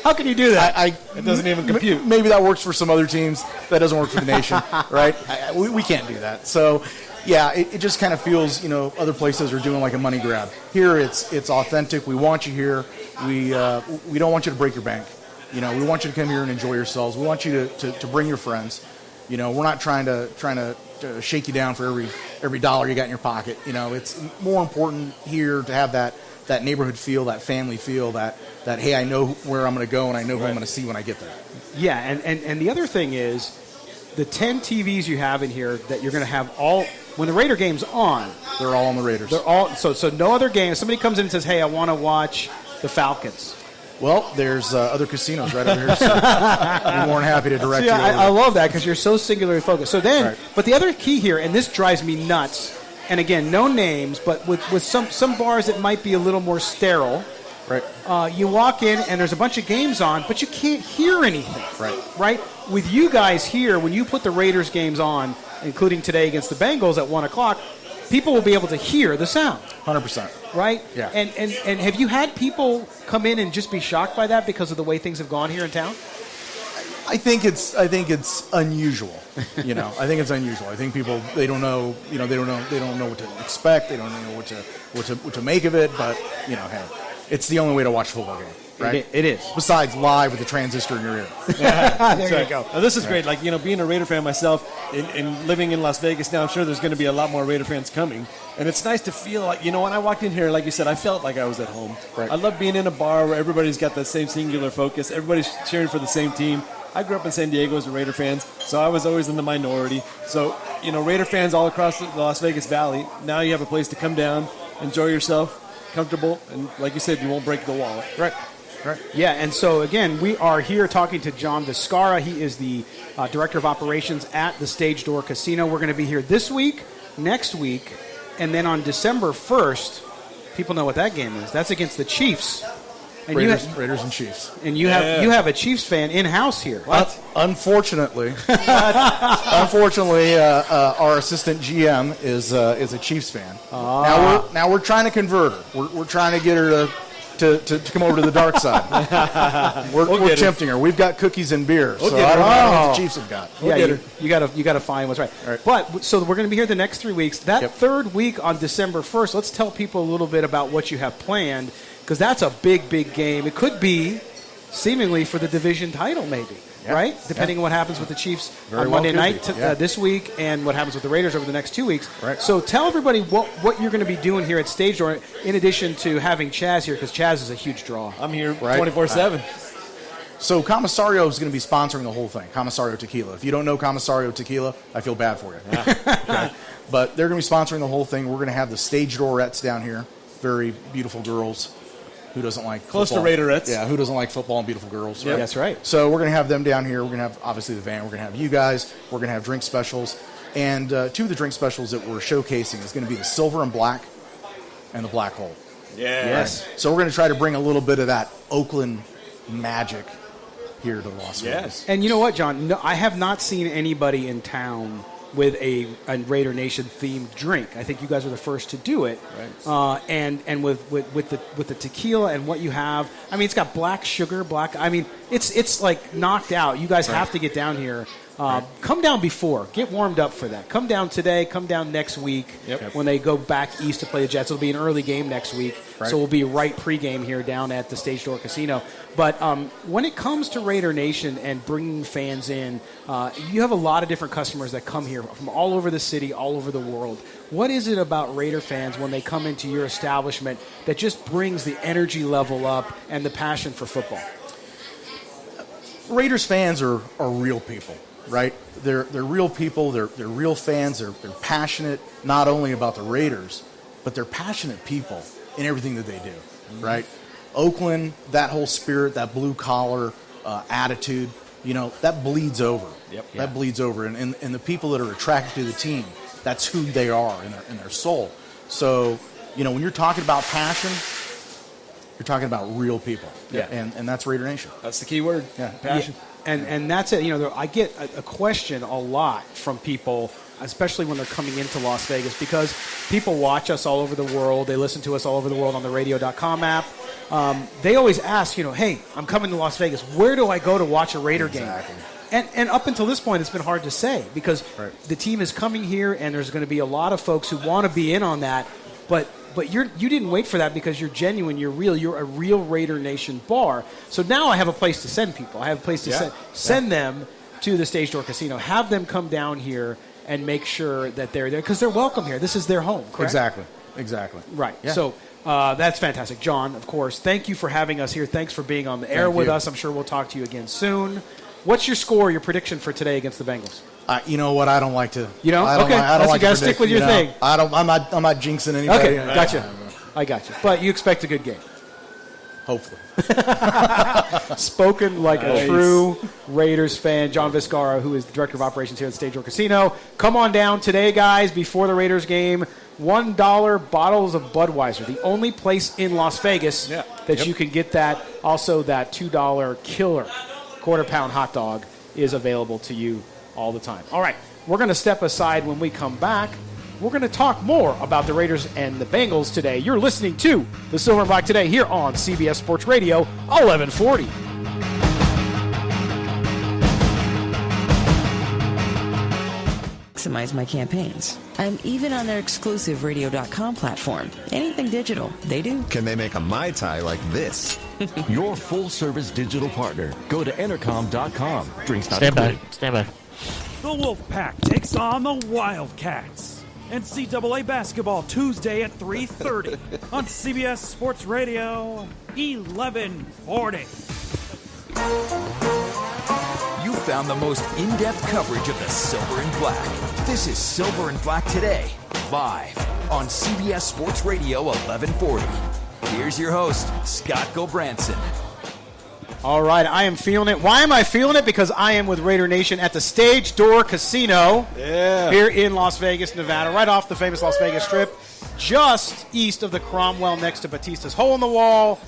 How can you do that? It doesn't even compute. Maybe that works for some other teams. That doesn't work for the nation, right? We can't do that. So, yeah, it just kind of feels, other places are doing like a money grab. Here, it's authentic. We want you here. We don't want you to break your bank. We want you to come here and enjoy yourselves. We want you to bring your friends. We're not trying to shake you down for every dollar you got in your pocket. It's more important here to have that neighborhood feel, that family feel, that hey, I know where I'm going to go and I know who I'm going to see when I get there. Yeah, and the other thing is the 10 TVs you have in here that you're going to have all when the Raider game's on. They're all on the Raiders. They're all so no other game. If somebody comes in and says, hey, I want to watch the Falcons. Well, there's other casinos right over here, so I'm more than happy to direct you. I love that because you're so singularly focused. So then, But the other key here, and this drives me nuts, and again, no names, but with some bars that might be a little more sterile. Right. You walk in and there's a bunch of games on, but you can't hear anything. Right. With you guys here, when you put the Raiders games on, including today against the Bengals at 1 o'clock, people will be able to hear the sound. 100%. Right? Yeah. And have you had people come in and just be shocked by that because of the way things have gone here in town? I think it's unusual. I think it's unusual. I think people they don't know what to expect. They don't know what to make of it. But hey, it's the only way to watch a football game. Right? It is. Besides live with the transistor in your ear. There you go. Now, this is great. Like, being a Raider fan myself and living in Las Vegas now, I'm sure there's going to be a lot more Raider fans coming. And it's nice to feel like, when I walked in here, like you said, I felt like I was at home. Right. I love being in a bar where everybody's got the same singular focus. Everybody's cheering for the same team. I grew up in San Diego as a Raider fan, so I was always in the minority. So, Raider fans all across the Las Vegas Valley, now you have a place to come down, enjoy yourself, comfortable, and like you said, you won't break the wallet. Right. Yeah, and so, again, we are here talking to John Viscara. He is the Director of Operations at the Stage Door Casino. We're going to be here this week, next week, and then on December 1st, people know what that game is. That's against the Chiefs. And Raiders and Chiefs. And you have a Chiefs fan in-house here. What? Unfortunately, our assistant GM is a Chiefs fan. Now we're trying to convert her. We're trying to get her to come over to the dark side. We're tempting her. We've got cookies and beer, so I don't know what the Chiefs have got. You got to find what's right. But so we're going to be here the next 3 weeks. That third week on December 1st, let's tell people a little bit about what you have planned, because that's a big game. It could be seemingly for the division title, maybe. Right? Depending on what happens with the Chiefs on Monday night this week and what happens with the Raiders over the next 2 weeks. Right. So tell everybody what you're going to be doing here at Stage Door, in addition to having Chaz here, because Chaz is a huge draw. I'm here 24/7. So Commissario is going to be sponsoring the whole thing, Commissario Tequila. If you don't know Commissario Tequila, I feel bad for you. Okay? But they're going to be sponsoring the whole thing. We're going to have the Stage Doorettes down here, very beautiful girls. Who doesn't like close football? to Raiderettes? Yeah, who doesn't like football and beautiful girls? Yeah, that's right. So we're going to have them down here. We're going to have, obviously, the van. We're going to have you guys. We're going to have drink specials. And two of the drink specials that we're showcasing is going to be the Silver and Black and the Black Hole. Yes. So we're going to try to bring a little bit of that Oakland magic here to Las Vegas. And you know what, John? No, I have not seen anybody in town with a Raider Nation themed drink. I think you guys are the first to do it. Right. And with the tequila and what you have, I mean, it's got black sugar, it's like knocked out. You guys have to get down here. Come down before. Get warmed up for that. Come down today. Come down next week when they go back east to play the Jets. It'll be an early game next week, so we'll be right pregame here down at the Stage Door Casino. But when it comes to Raider Nation and bringing fans in, you have a lot of different customers that come here from all over the city, all over the world. What is it about Raider fans when they come into your establishment that just brings the energy level up and the passion for football? Raiders fans are real people. Right? They're real people. They're real fans. They're passionate not only about the Raiders, but they're passionate people in everything that they do. Right? Oakland, that whole spirit, that blue-collar attitude, that bleeds over. Yep. That bleeds over. And the people that are attracted to the team, that's who they are in their soul. So, when you're talking about passion, you're talking about real people. Yeah. And that's Raider Nation. That's the key word. Yeah. Passion. Yeah. And that's it. I get a question a lot from people, especially when they're coming into Las Vegas, because people watch us all over the world. They listen to us all over the world on the radio.com app. They always ask, hey, I'm coming to Las Vegas. Where do I go to watch a Raider game? And up until this point, it's been hard to say because the team is coming here, and there's going to be a lot of folks who want to be in on that. But you didn't wait for that because you're genuine, you're real, you're a real Raider Nation bar. So now I have a place to send people. I have a place to send them to the Stage Door Casino, have them come down here and make sure that they're there because they're welcome here. This is their home, correct? Exactly. Right. Yeah. So that's fantastic. John, of course, thank you for having us here. Thanks for being on the air with us. I'm sure we'll talk to you again soon. What's your score, your prediction for today against the Bengals? You know what? I don't like to. You know? I don't okay. I don't like you got to stick with your thing. I'm not jinxing anybody. Okay, gotcha. I got you. But you expect a good game. Hopefully. Spoken like a true Raiders fan. John Vizcara, who is the Director of Operations here at Stage Door Casino. Come on down today, guys, before the Raiders game. $1 bottles of Budweiser. The only place in Las Vegas that you can get that. Also, that $2 killer quarter-pound hot dog is available to you all the time. All right, we're going to step aside. When we come back, we're going to talk more about the Raiders and the Bengals today. You're listening to the Silver and Black Today here on CBS Sports Radio 1140. Maximize my campaigns. I'm even on their exclusive radio.com platform. Anything digital, they do. Can they make a Mai Tai like this? Your full-service digital partner. Go to Entercom.com. Drinks not included. Stand by. The Wolfpack takes on the Wildcats. NCAA basketball Tuesday at 3:30 on CBS Sports Radio 1140. You found the most in-depth coverage of the Silver and Black. This is Silver and Black Today, live on CBS Sports Radio 1140. Here's your host, Scott Gobranson. All right, I am feeling it. Why am I feeling it? Because I am with Raider Nation at the Stage Door Casino here in Las Vegas, Nevada, right off the famous Las Vegas Strip, just east of the Cromwell next to Batista's Hole in the Wall.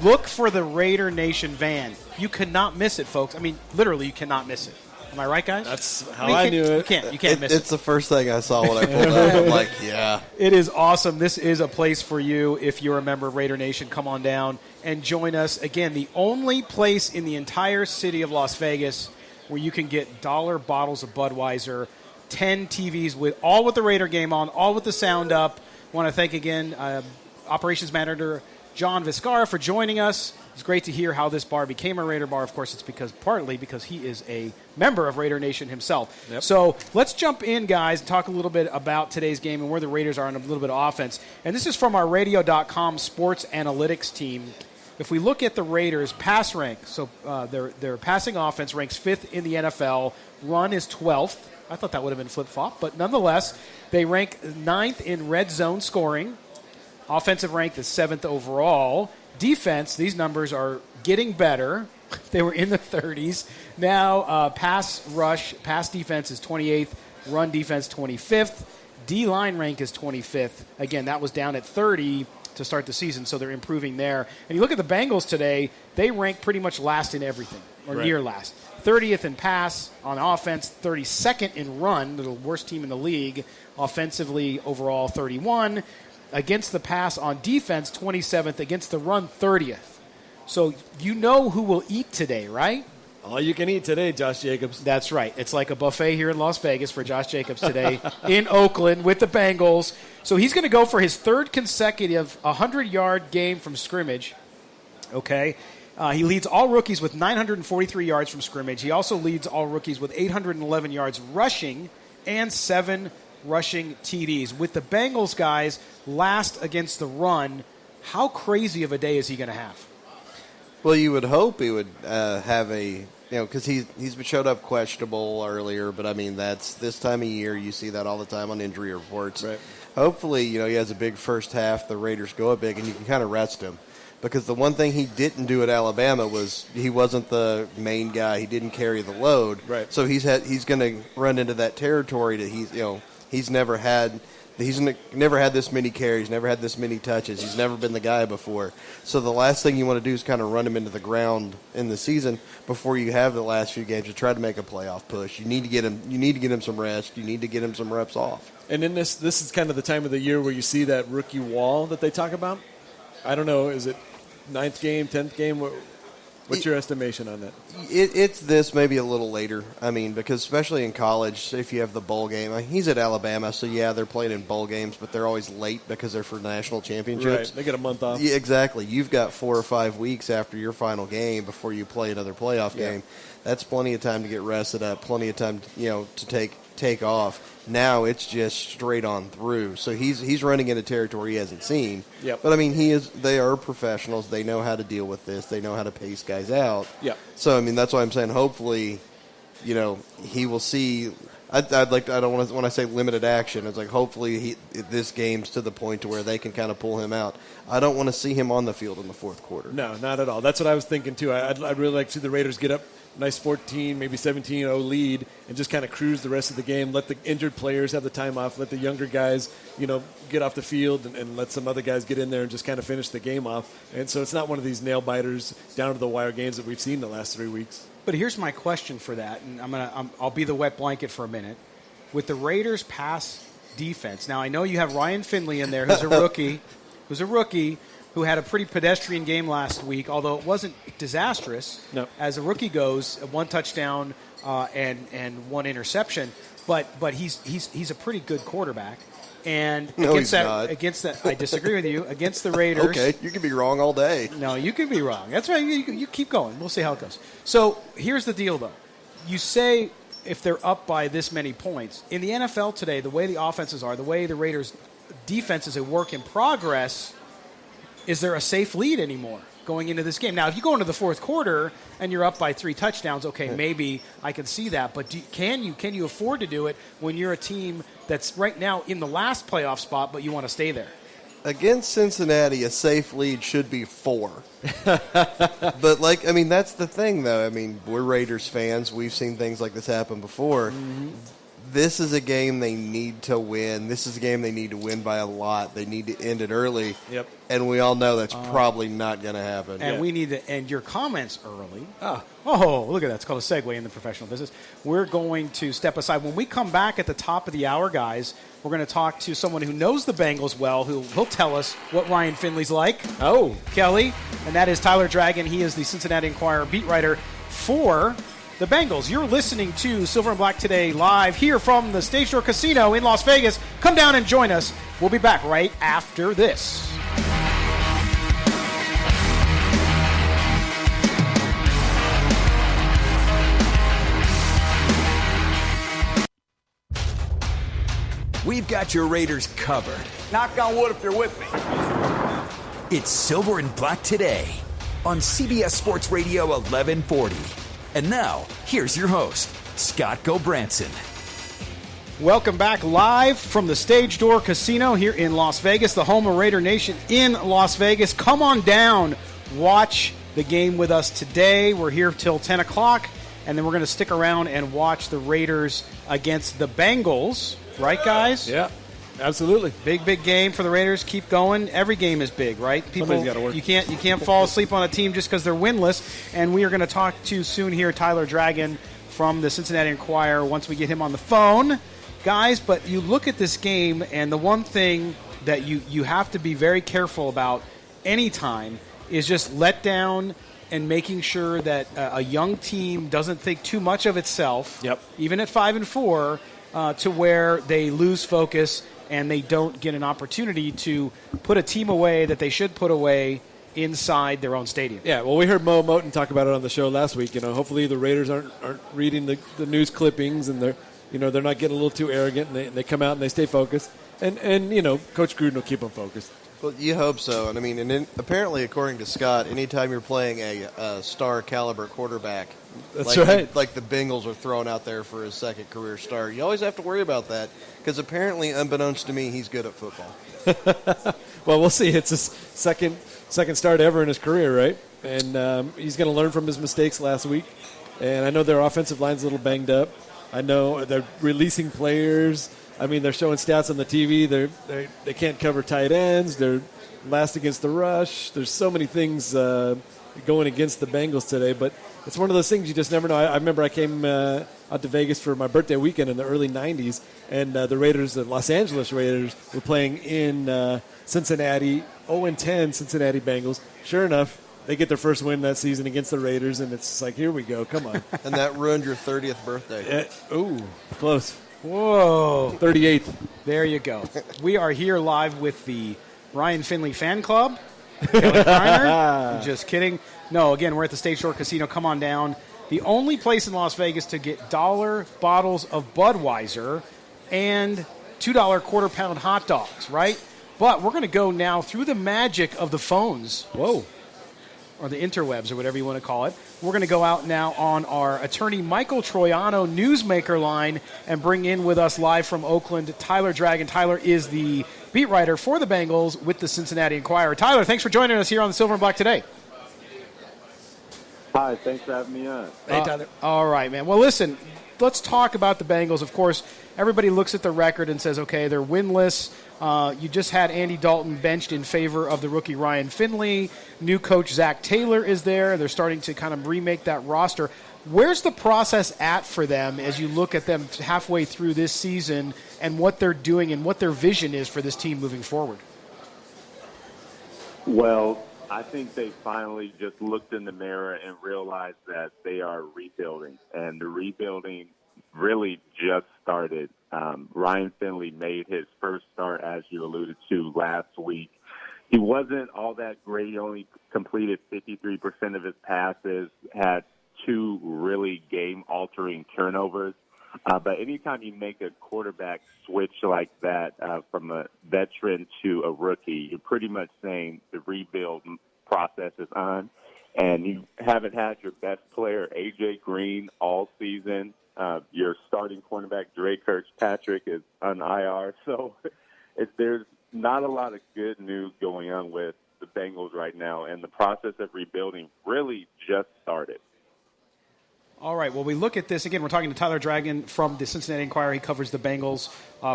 Look for the Raider Nation van. You cannot miss it, folks. I mean, literally, you cannot miss it. Am I right, guys? That's how I knew it. You can't miss it. It's the first thing I saw when I pulled up. I'm like, yeah. It is awesome. This is a place for you if you're a member of Raider Nation. Come on down and join us. Again, the only place in the entire city of Las Vegas where you can get dollar bottles of Budweiser, 10 TVs with the Raider game on, all with the sound up. I want to thank again Operations Manager John Vizcara for joining us. It's great to hear how this bar became a Raider bar. Of course, it's partly because he is a member of Raider Nation himself. Yep. So let's jump in, guys, and talk a little bit about today's game and where the Raiders are in a little bit of offense. And this is from our radio.com sports analytics team. If we look at the Raiders' pass rank, so their passing offense ranks 5th in the NFL. Run is 12th. I thought that would have been flip-flop, but nonetheless, they rank 9th in red zone scoring. Offensive rank is 7th overall. Defense, these numbers are getting better. They were in the 30s. Now pass defense is 28th. Run defense 25th. D-line rank is 25th. Again, that was down at 30 to start the season, so they're improving there. And you look at the Bengals today, they rank pretty much last in everything, or near last. 30th in pass on offense, 32nd in run, the worst team in the league. Offensively, overall, 31. Against the pass on defense, 27th. Against the run, 30th. So you know who will eat today, right? All you can eat today, Josh Jacobs. That's right. It's like a buffet here in Las Vegas for Josh Jacobs today in Oakland with the Bengals. So he's going to go for his third consecutive 100-yard game from scrimmage. Okay. He leads all rookies with 943 yards from scrimmage. He also leads all rookies with 811 yards rushing and 7 rushing TDs. With the Bengals, guys, last against the run, how crazy of a day is he going to have? Well, you would hope he would have because he's been showed up questionable earlier, but I mean that's this time of year you see that all the time on injury reports. Right. Hopefully, he has a big first half. The Raiders go up big, and you can kind of rest him. because the one thing he didn't do at Alabama was he wasn't the main guy. He didn't carry the load. Right. So he's going to run into that territory that he's never had. He's never had this many carries, never had this many touches. He's never been the guy before. So the last thing you want to do is kind of run him into the ground in the season before you have the last few games to try to make a playoff push. You need to get him. You need to get him some rest. You need to get him some reps off. And in this is kind of the time of the year where you see that rookie wall that they talk about. I don't know. Is it 9th game, 10th game? What's your estimation on that? It's this maybe a little later. I mean, because especially in college, if you have the bowl game, he's at Alabama, so yeah, they're playing in bowl games, but they're always late because they're for national championships. Right, they get a month off. Yeah, exactly. You've got 4 or 5 weeks after your final game before you play another playoff game. That's plenty of time to get rested up, plenty of time, to take off. Now it's just straight on through. So he's running into territory he hasn't seen. Yep. But they are professionals. They know how to deal with this. They know how to pace guys out. Yep. So that's why I'm saying hopefully, he will see. When I say limited action, it's like hopefully this game's to the point to where they can kind of pull him out. I don't want to see him on the field in the fourth quarter. No, not at all. That's what I was thinking too. I'd really like to see the Raiders get up nice 14, maybe 17-0 lead and just kind of cruise the rest of the game. Let the injured players have the time off. Let the younger guys, get off the field and let some other guys get in there and just kind of finish the game off. And so it's not one of these nail-biters down to the wire games that we've seen the last 3 weeks. But here's my question for that, and I'll be the wet blanket for a minute. With the Raiders' pass defense, now I know you have Ryan Finley in there, who's a rookie, who had a pretty pedestrian game last week, although it wasn't disastrous. No. As a rookie goes, 1 touchdown and 1 interception, but he's a pretty good quarterback. And no, against he's not. I disagree with you. Against the Raiders. Okay, you can be wrong all day. No, you can be wrong. That's right. You keep going. We'll see how it goes. So here's the deal, though. You say if they're up by this many points. In the NFL today, the way the offenses are, the way the Raiders' defense is a work in progress, is there a safe lead anymore going into this game? Now, if you go into the fourth quarter and you're up by 3 touchdowns, okay, maybe I can see that. But can you afford to do it when you're a team that's right now in the last playoff spot, but you want to stay there? Against Cincinnati, a safe lead should be 4. But, that's the thing, though. We're Raiders fans. We've seen things like this happen before. Mm-hmm. This is a game they need to win. This is a game they need to win by a lot. They need to end it early. Yep. And we all know that's probably not going to happen. And we need to end your comments early. Oh, look at that. It's called a segue in the professional business. We're going to step aside. When we come back at the top of the hour, guys, we're going to talk to someone who knows the Bengals well, who'll tell us what Ryan Finley's like. Oh. Kelly. And that is Tyler Dragon. He is the Cincinnati Enquirer beat writer for the Bengals. You're listening to Silver and Black Today live here from the Stage Door Casino in Las Vegas. Come down and join us. We'll be back right after this. We've got your Raiders covered. Knock on wood if you're with me. It's Silver and Black Today on CBS Sports Radio 1140. And now, here's your host, Scott Gobranson. Welcome back live from the Stage Door Casino here in Las Vegas, the home of Raider Nation in Las Vegas. Come on down, watch the game with us today. We're here till 10 o'clock, and then we're going to stick around and watch the Raiders against the Bengals. Right, guys? Yeah, absolutely. Big game for the Raiders. Keep going. Every game is big, right? Somebody's gotta work. You can't fall asleep on a team just because they're winless. And we are going to talk to soon here Tyler Dragon from the Cincinnati Enquirer once we get him on the phone. Guys, but you look at this game, and the one thing that you have to be very careful about anytime is just let down and making sure that a young team doesn't think too much of itself, yep, even at 5-4, to where they lose focus and they don't get an opportunity to put a team away that they should put away inside their own stadium. Yeah, well, we heard Mo Moton talk about it on the show last week. Hopefully the Raiders aren't reading the news clippings and they're not getting a little too arrogant and they come out and they stay focused. And Coach Gruden will keep them focused. Well, you hope so. And I mean, apparently, according to Scott, anytime you're playing a star caliber quarterback, that's right, like the Bengals are throwing out there for his second career start, you always have to worry about that because apparently, unbeknownst to me, he's good at football. Well, we'll see. It's his second start ever in his career, right? And he's going to learn from his mistakes last week. And I know their offensive line's a little banged up. I know they're releasing players. I mean, they're showing stats on the TV. They can't cover tight ends. They're last against the rush. There's so many things going against the Bengals today. But it's one of those things you just never know. I remember I came out to Vegas for my birthday weekend in the early 90s, and the Los Angeles Raiders, were playing in Cincinnati, 0-10 Cincinnati Bengals. Sure enough, they get their first win that season against the Raiders, and it's like, here we go, come on. And that ruined your 30th birthday. Close. Whoa. 38th. There you go. We are here live with the Ryan Finley fan club. Kelly Kreiner. I'm just kidding. No, again, we're at the State Shore Casino. Come on down. The only place in Las Vegas to get dollar bottles of Budweiser and $2 quarter-pound hot dogs, right? But we're going to go now through the magic of the phones. Whoa. Or the interwebs, or whatever you want to call it. We're going to go out now on our attorney Michael Troiano newsmaker line and bring in with us live from Oakland, Tyler Dragon. Tyler is the beat writer for the Bengals with the Cincinnati Enquirer. Tyler, thanks for joining us here on the Silver and Black today. Hi, thanks for having me on. Hey, Tyler. All right, man. Well, listen, let's talk about the Bengals. Of course, everybody looks at the record and says, okay, they're winless. You just had Andy Dalton benched in favor of the rookie Ryan Finley. New coach Zach Taylor is there. They're starting to kind of remake that roster. Where's the process at for them as you look at them halfway through this season and what they're doing and what their vision is for this team moving forward? Well, I think they finally just looked in the mirror and realized that they are rebuilding, and the rebuilding really just started. Ryan Finley made his first start, as you alluded to, last week. He wasn't all that great. He only completed 53% of his passes, had 2 really game-altering turnovers. But anytime you make a quarterback switch like that from a veteran to a rookie, you're pretty much saying the rebuild process is on. And you haven't had your best player, A.J. Green, all season. Your starting cornerback, Dre Kirkpatrick, is on IR. So there's not a lot of good news going on with the Bengals right now, and the process of rebuilding really just started. All right, well, we look at this. Again, we're talking to Tyler Dragon from the Cincinnati Enquirer. He covers the Bengals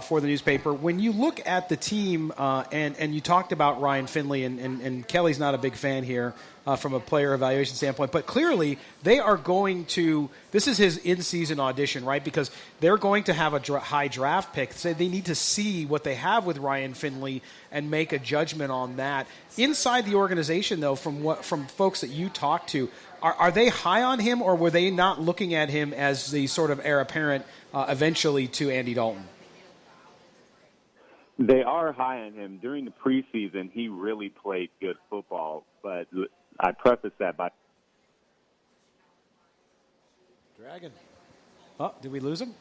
for the newspaper. When you look at the team, and you talked about Ryan Finley, and Kelly's not a big fan here from a player evaluation standpoint, but clearly they are going to – this is his in-season audition, right? Because they're going to have a high draft pick. So they need to see what they have with Ryan Finley and make a judgment on that. Inside the organization, though, from folks that you talk to, are they high on him, or were they not looking at him as the sort of heir apparent eventually to Andy Dalton? They are high on him. During the preseason, he really played good football, but I preface that by... Dragon. Oh, did we lose him?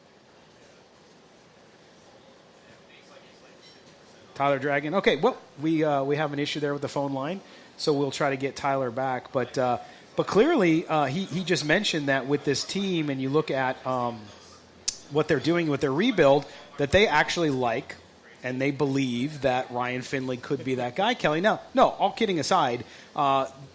Tyler Dragon. Okay, well, we have an issue there with the phone line, so we'll try to get Tyler back. But clearly, he just mentioned that with this team, and you look at what they're doing with their rebuild, that they actually like and they believe that Ryan Finley could be that guy, Kelly. Now, no, all kidding aside,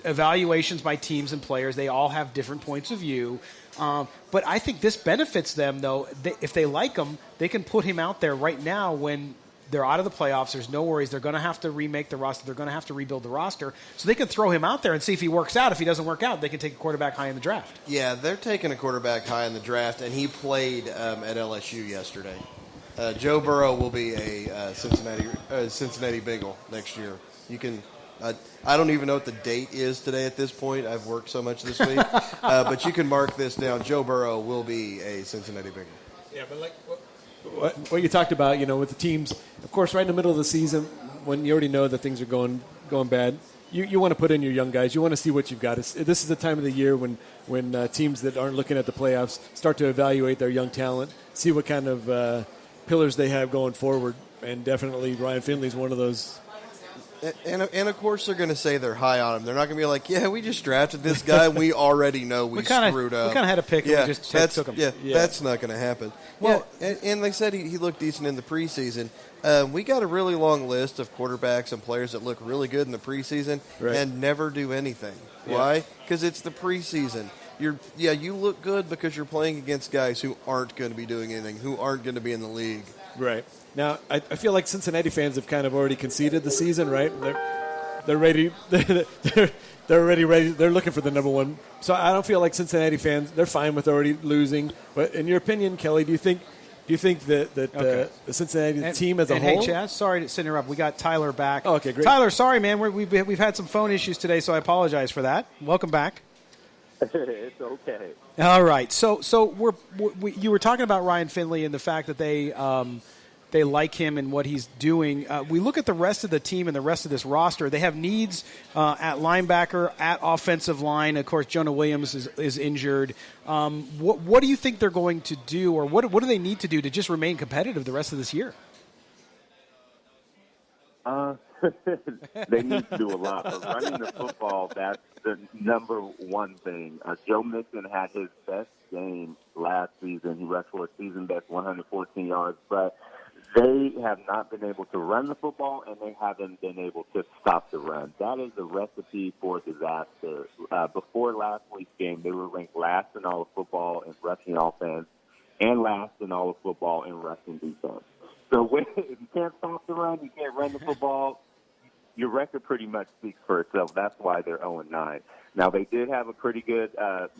evaluations by teams and players, they all have different points of view. But I think this benefits them, though. If they like him, they can put him out there right now when they're out of the playoffs. There's no worries. They're going to have to remake the roster. They're going to have to rebuild the roster. So they can throw him out there and see if he works out. If he doesn't work out, they can take a quarterback high in the draft. Yeah, they're taking a quarterback high in the draft, and he played at LSU yesterday. Joe Burrow will be a Cincinnati Bengal next year. You can. I don't even know what the date is today at this point. I've worked so much this week. But you can mark this down. Joe Burrow will be a Cincinnati Bengal. Yeah, but like what you talked about, with the teams, of course, right in the middle of the season, when you already know that things are going bad, you want to put in your young guys. You want to see what you've got. This is the time of the year when teams that aren't looking at the playoffs start to evaluate their young talent, see what kind of pillars they have going forward. And definitely Ryan Finley's one of those And of course they're going to say they're high on him. They're not going to be like, yeah, we just drafted this guy and we already know we screwed up. We kind of had a pick and we just took him. Yeah, that's not going to happen. Well, and they said he looked decent in the preseason. We got a really long list of quarterbacks and players that look really good in the preseason and never do anything. Yeah. Why? Because it's the preseason. You look good because you're playing against guys who aren't going to be doing anything, who aren't going to be in the league. Right. Now, I feel like Cincinnati fans have kind of already conceded the season, right? They're ready. They're already ready. They're looking for the number one. So I don't feel like Cincinnati fans, they're fine with already losing. But in your opinion, Kelly, do you think that the Cincinnati team as a whole? Hey, Chaz, sorry to interrupt. We got Tyler back. Oh, okay, great. Tyler, sorry, man. We've had some phone issues today, so I apologize for that. Welcome back. It's okay. All right. So you were talking about Ryan Finley and the fact that they like him and what he's doing. We look at the rest of the team and the rest of this roster. They have needs at linebacker, at offensive line. Of course, Jonah Williams is injured. What do you think they're going to do, or what do they need to do to just remain competitive the rest of this year? They need to do a lot. But running the football, that's the number one thing. Joe Mixon had his best game last season. He rushed for a season-best 114 yards. But they have not been able to run the football, and they haven't been able to stop the run. That is a recipe for disaster. Before last week's game, they were ranked last in all of football in rushing offense and last in all of football in rushing defense. So if you can't stop the run, you can't run the football, your record pretty much speaks for itself. That's why they're 0-9. Now, they did have a pretty good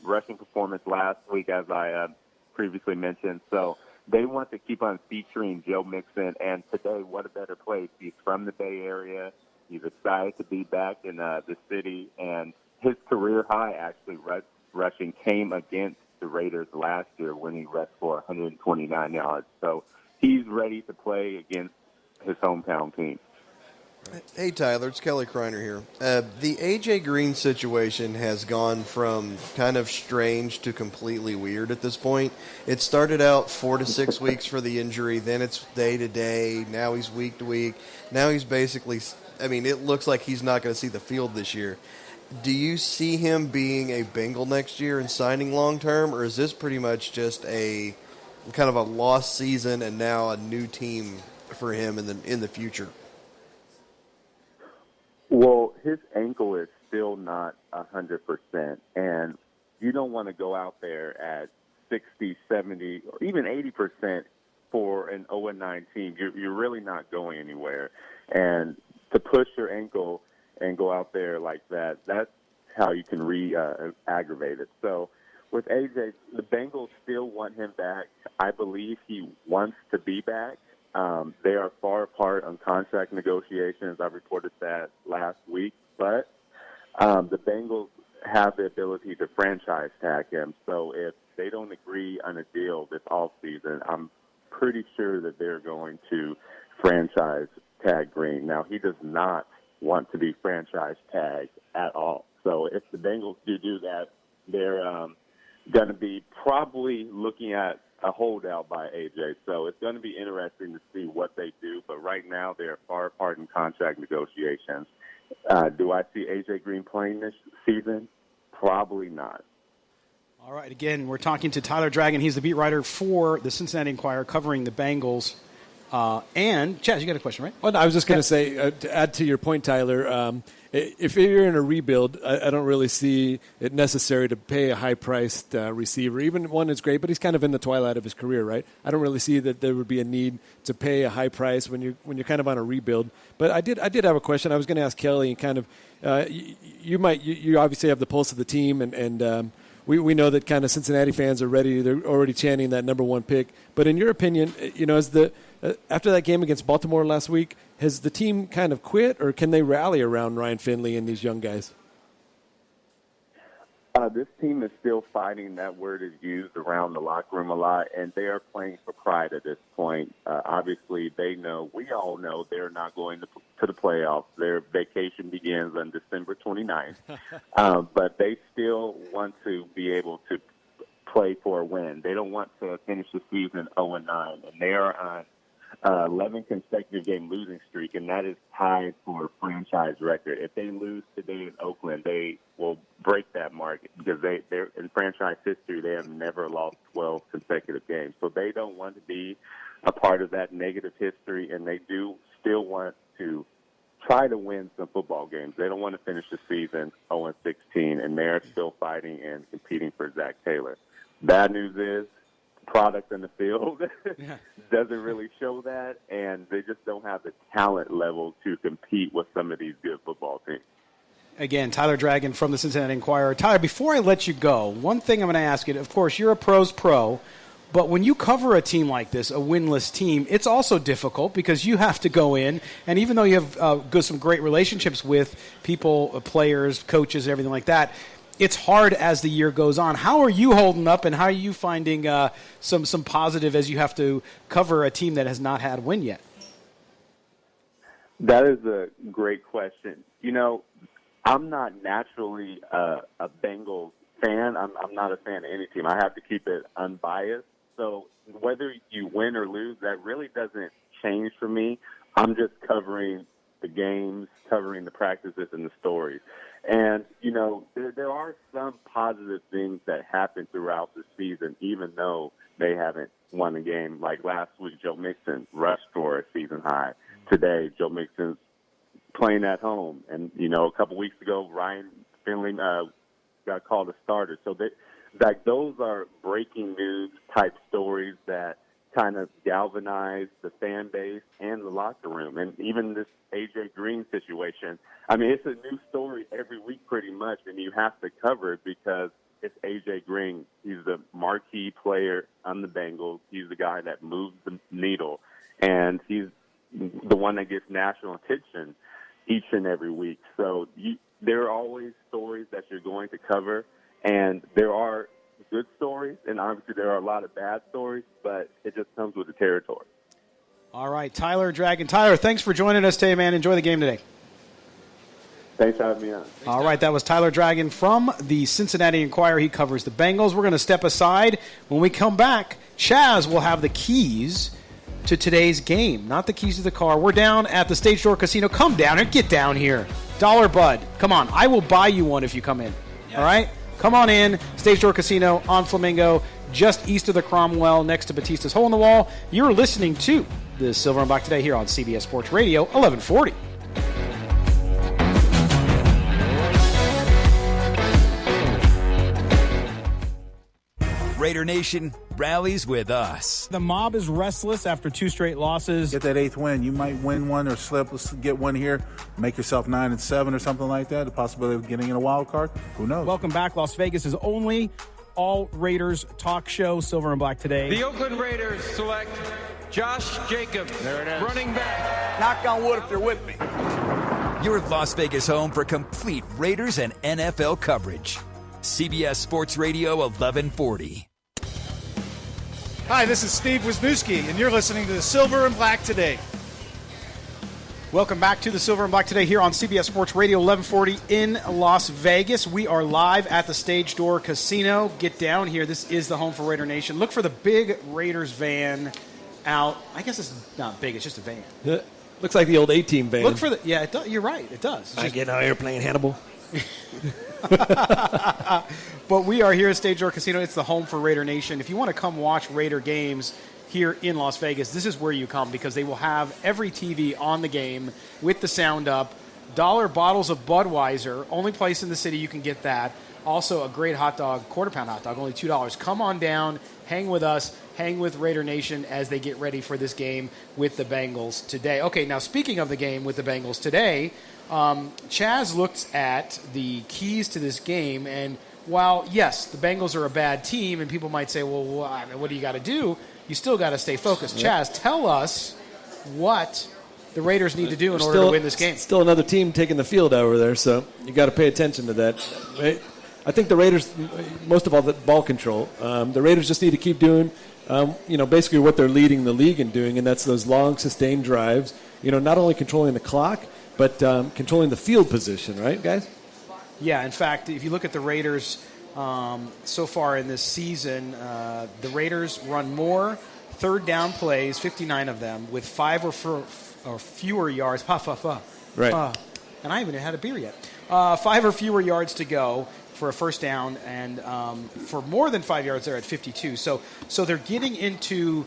rushing performance last week, as I previously mentioned. So they want to keep on featuring Joe Mixon. And today, what a better place. He's from the Bay Area. He's excited to be back in the city. And his career high, actually, rushing came against the Raiders last year when he rushed for 129 yards. So he's ready to play against his hometown team. Hey, Tyler, it's Kelly Kreiner here. The A.J. Green situation has gone from kind of strange to completely weird at this point. It started out 4 to 6 weeks for the injury, then it's day to day, now he's week to week. Now he's basically, it looks like he's not going to see the field this year. Do you see him being a Bengal next year and signing long term, or is this pretty much just a kind of a lost season and now a new team for him in the future? Well, his ankle is still not 100%, and you don't want to go out there at 60, 70, or even 80% for an 0-9 team. You're really not going anywhere. And to push your ankle and go out there like that, that's how you can aggravate it. So with AJ, the Bengals still want him back. I believe he wants to be back. They are far apart on contract negotiations. I reported that last week. But the Bengals have the ability to franchise tag him. So if they don't agree on a deal this offseason, I'm pretty sure that they're going to franchise tag Green. Now, he does not want to be franchise tagged at all. So if the Bengals do that, they're going to be probably looking at a holdout by AJ. So it's going to be interesting to see what they do. But right now, they're far apart in contract negotiations. Do I see AJ Green playing this season? Probably not. All right. Again, we're talking to Tyler Dragon. He's the beat writer for the Cincinnati Enquirer covering the Bengals. And, Chaz, you got a question, right? Well, I was just going to say, to add to your point, Tyler, if you're in a rebuild, I don't really see it necessary to pay a high-priced receiver. Even one is great, but he's kind of in the twilight of his career, right? I don't really see that there would be a need to pay a high price when you're kind of on a rebuild. But I did have a question. I was going to ask Kelly, and kind of you obviously have the pulse of the team, and we know that kind of Cincinnati fans are ready. They're already chanting that number one pick. But in your opinion, after that game against Baltimore last week, has the team kind of quit, or can they rally around Ryan Finley and these young guys? This team is still fighting. That word is used around the locker room a lot, and they are playing for pride at this point. Obviously, we all know they're not going to the playoffs. Their vacation begins on December 29th, but they still want to be able to play for a win. They don't want to finish the season 0-9, and they are on 11 consecutive game losing streak, and that is tied for a franchise record. If they lose today in Oakland, they will break that mark because they're in franchise history. They have never lost 12 consecutive games, so they don't want to be a part of that negative history, and they do still want to try to win some football games. They don't want to finish the season 0-16, and they're still fighting and competing for Zach Taylor. Bad news is, product in the field doesn't really show that, and they just don't have the talent level to compete with some of these good football teams. Again, Tyler Dragon from the Cincinnati Enquirer. Tyler, before I let you go, one thing I'm going to ask you, of course, you're a pro's pro, but when you cover a team like this, a winless team, it's also difficult because you have to go in, and even though you have some great relationships with people, players, coaches, everything like that, it's hard as the year goes on. How are you holding up, and how are you finding some positive as you have to cover a team that has not had a win yet? That is a great question. You know, I'm not naturally a Bengals fan. I'm not a fan of any team. I have to keep it unbiased. So whether you win or lose, that really doesn't change for me. I'm just covering the games, covering the practices and the stories. And, you know, there are some positive things that happen throughout the season, even though they haven't won a game. Like last week, Joe Mixon rushed for a season high. Today, Joe Mixon's playing at home. And, you know, a couple weeks ago, Ryan Finley got called a starter. So those are breaking news type stories that kind of galvanize the fan base and the locker room. And even this A.J. Green situation, I mean, it's a new story every week pretty much, and you have to cover it because it's A.J. Green. He's the marquee player on the Bengals. He's the guy that moves the needle, and he's the one that gets national attention each and every week. So there are always stories that you're going to cover, and there are good stories, and obviously there are a lot of bad stories, but it just comes with the territory. All right, Tyler Dragon. Tyler, thanks for joining us today, man. Enjoy the game today. Thanks for having me on. All right, that was Tyler Dragon from the Cincinnati Enquirer. He covers the Bengals. We're going to step aside. When we come back, Chaz will have the keys to today's game, not the keys to the car. We're down at the Stage Door Casino. Come down and get down here. Dollar Bud. Come on. I will buy you one if you come in. Yes. All right? Come on in. Stage Door Casino on Flamingo, just east of the Cromwell, next to Batista's Hole in the Wall. You're listening to the Silver and Black Today here on CBS Sports Radio, 1140. Raider Nation rallies with us. The mob is restless after 2 straight losses. Get that 8th win. You might win one or slip. Let's get one here. Make yourself 9-7 or something like that. The possibility of getting in a wild card. Who knows? Welcome back. Las Vegas' only all Raiders talk show, Silver and Black Today. The Oakland Raiders select Josh Jacobs, running back. Knock on wood if you're with me. Your Las Vegas home for complete Raiders and NFL coverage. CBS Sports Radio 1140. Hi, this is Steve Wisniewski, and you're listening to the Silver and Black Today. Welcome back to the Silver and Black Today here on CBS Sports Radio 1140 in Las Vegas. We are live at the Stage Door Casino. Get down here. This is the home for Raider Nation. Look for the big Raiders van out. I guess it's not big. It's just a van. Looks like the old A-Team van. Look for the. Yeah, it does, you're right. It does. I get out here playing Hannibal. But we are here at Stage Door Casino. It's the home for Raider Nation. If you want to come watch Raider games here in Las Vegas, this is where you come because they will have every TV on the game with the sound up. $1 bottles of Budweiser, only place in the city you can get that. Also a great hot dog, quarter-pound hot dog, only $2. Come on down, hang with us, hang with Raider Nation as they get ready for this game with the Bengals today. Okay, now speaking of the game with the Bengals today, Chaz looked at the keys to this game, and while, yes, the Bengals are a bad team, and people might say, well, what do you got to do? You still got to stay focused. Yep. Chaz, tell us what the Raiders need to do in order to win this game. Still another team taking the field over there, so you got to pay attention to that. I think the Raiders, most of all, the ball control. The Raiders just need to keep doing, basically what they're leading the league in doing, and that's those long, sustained drives. Not only controlling the clock, but controlling the field position, right, guys? Yeah, in fact, if you look at the Raiders so far in this season, the Raiders run more third down plays, 59 of them, with 5 or fewer yards. Right. And I haven't had a beer yet. 5 or fewer yards to go for a first down, and for more than 5 yards, they're at 52. So they're getting into,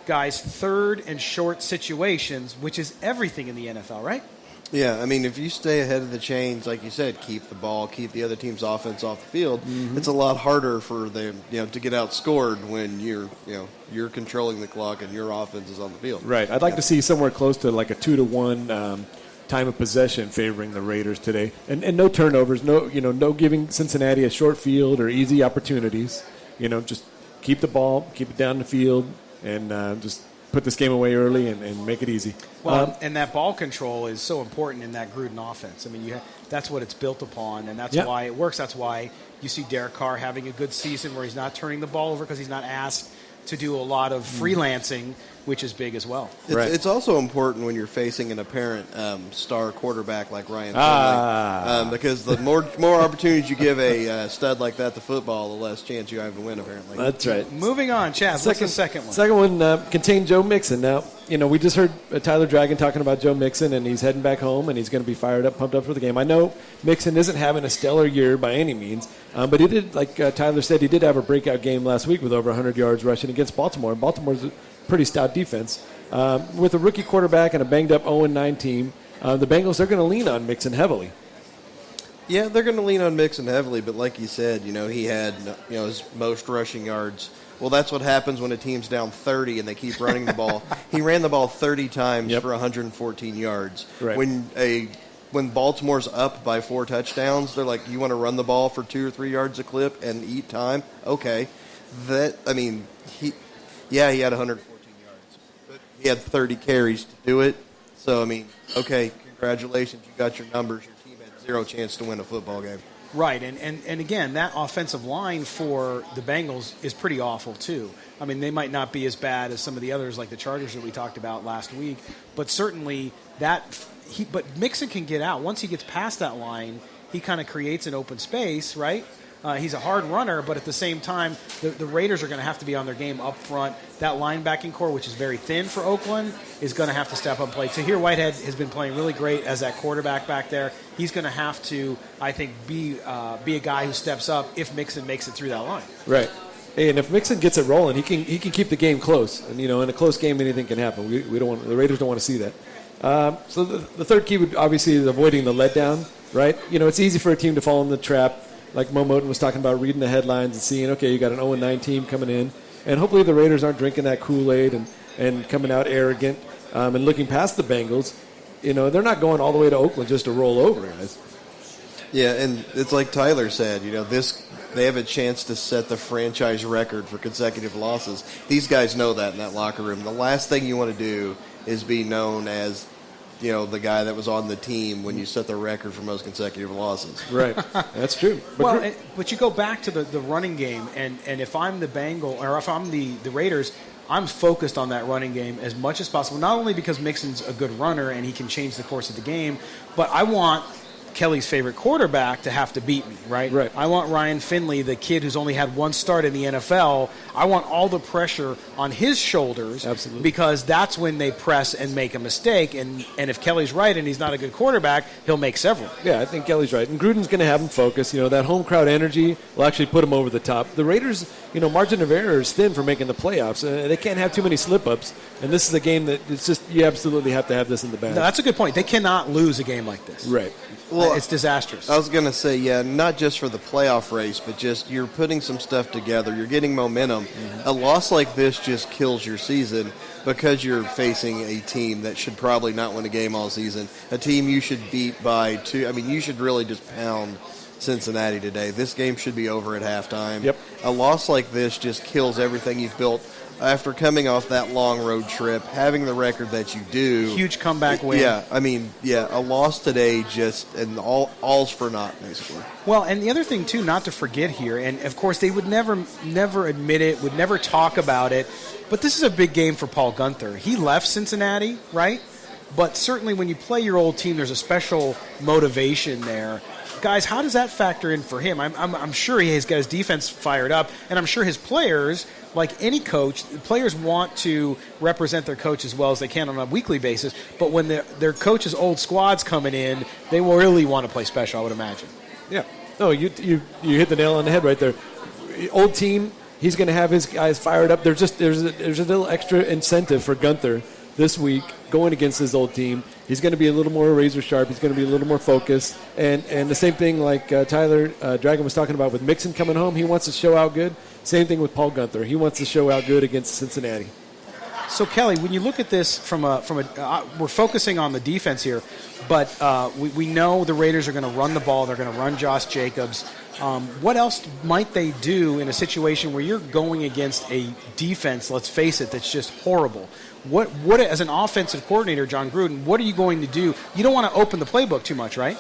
guys, third and short situations, which is everything in the NFL, right? Yeah, I mean, if you stay ahead of the chains, like you said, keep the ball, keep the other team's offense off the field, it's a lot harder for them, to get outscored when you're controlling the clock and your offense is on the field. Right. I'd like to see somewhere close to like a 2-1 time of possession favoring the Raiders today, and no turnovers, no giving Cincinnati a short field or easy opportunities. Just keep the ball, keep it down the field, and just put this game away early and make it easy. Well, and that ball control is so important in that Gruden offense. I mean, that's what it's built upon, and that's why it works. That's why you see Derek Carr having a good season where he's not turning the ball over because he's not asked to do a lot of freelancing, which is big as well. It's also important when you're facing an apparent star quarterback like Ryan Finley, because the more opportunities you give a stud like that to football, the less chance you have to win, apparently. That's right. Moving on, Chad, what's the second one? Second one contained Joe Mixon. Now, we just heard Tyler Dragon talking about Joe Mixon, and he's heading back home, and he's going to be fired up, pumped up for the game. I know Mixon isn't having a stellar year by any means, but he did, like Tyler said, he did have a breakout game last week with over 100 yards rushing against Baltimore, and Baltimore's a pretty stout defense. With a rookie quarterback and a banged-up 0-9 team, the Bengals are going to lean on Mixon heavily. Yeah, they're going to lean on Mixon heavily, but like you said, he had his most rushing yards. Well, that's what happens when a team's down 30 and they keep running the ball. He ran the ball 30 times for 114 yards. Right. When Baltimore's up by 4 touchdowns, they're like, you want to run the ball for 2 or 3 yards a clip and eat time? Okay. He had 114 yards, but he had 30 carries to do it. So, okay, congratulations, you got your numbers. Your team had 0 chance to win a football game. Right, and again, that offensive line for the Bengals is pretty awful too. They might not be as bad as some of the others like the Chargers that we talked about last week, but certainly but Mixon can get out. Once he gets past that line, he kind of creates an open space, right? He's a hard runner, but at the same time, the Raiders are going to have to be on their game up front. That linebacking core, which is very thin for Oakland, is going to have to step up and play. Tahir Whitehead has been playing really great as that quarterback back there. He's going to have to, I think, be a guy who steps up if Mixon makes it through that line. Right. Hey, and if Mixon gets it rolling, he can keep the game close. And in a close game, anything can happen. The Raiders don't want to see that. So the third key would obviously is avoiding the letdown. Right. It's easy for a team to fall in the trap. Like Mo Moten was talking about, reading the headlines and seeing, okay, you got an 0-9 team coming in. And hopefully the Raiders aren't drinking that Kool-Aid and coming out arrogant and looking past the Bengals. They're not going all the way to Oakland just to roll over, guys. Yeah, and it's like Tyler said, they have a chance to set the franchise record for consecutive losses. These guys know that in that locker room. The last thing you want to do is be known as the guy that was on the team when you set the record for most consecutive losses. Right. That's true. But you go back to the running game, and if I'm the or if I'm the Raiders, I'm focused on that running game as much as possible, not only because Mixon's a good runner and he can change the course of the game, but I want Kelly's favorite quarterback to have to beat me, right? Right. I want Ryan Finley, the kid who's only had one start in the NFL, I want all the pressure on his shoulders. Absolutely. Because that's when they press and make a mistake. And if Kelly's right and he's not a good quarterback, he'll make several. Yeah, I think Kelly's right. And Gruden's going to have him focus. That home crowd energy will actually put him over the top. The Raiders, margin of error is thin for making the playoffs. They can't have too many slip-ups. And this is a game that it's just, you absolutely have to have this in the bag. No, that's a good point. They cannot lose a game like this. Right. Well, it's disastrous. I was going to say, not just for the playoff race, but just you're putting some stuff together. You're getting momentum. Mm-hmm. A loss like this just kills your season because you're facing a team that should probably not win a game all season, a team you should beat by 2. You should really just pound Cincinnati today. This game should be over at halftime. Yep. A loss like this just kills everything you've built. After coming off that long road trip, having the record that you do. Huge comeback win. Yeah, a loss today and all's for naught, basically. Well, and the other thing, too, not to forget here, and of course they would never admit it, would never talk about it, but this is a big game for Paul Guenther. He left Cincinnati, right? But certainly when you play your old team, there's a special motivation there. Guys, how does that factor in for him? I'm sure he has got his defense fired up, and I'm sure his players, like any coach, players want to represent their coach as well as they can on a weekly basis. But when their coach's old squad's coming in, they will really want to play special, I would imagine. Yeah. No, you hit the nail on the head right there. Old team, he's going to have his guys fired up. There's a little extra incentive for Gunther this week going against his old team. He's going to be a little more razor sharp. He's going to be a little more focused. And the same thing like Tyler Dragon was talking about with Mixon coming home. He wants to show out good. Same thing with Paul Gunther. He wants to show out good against Cincinnati. So, Kelly, when you look at this we're focusing on the defense here, but we know the Raiders are going to run the ball. They're going to run Josh Jacobs. What else might they do in a situation where you're going against a defense, let's face it, that's just horrible? What as an offensive coordinator, John Gruden, what are you going to do? You don't want to open the playbook too much, right?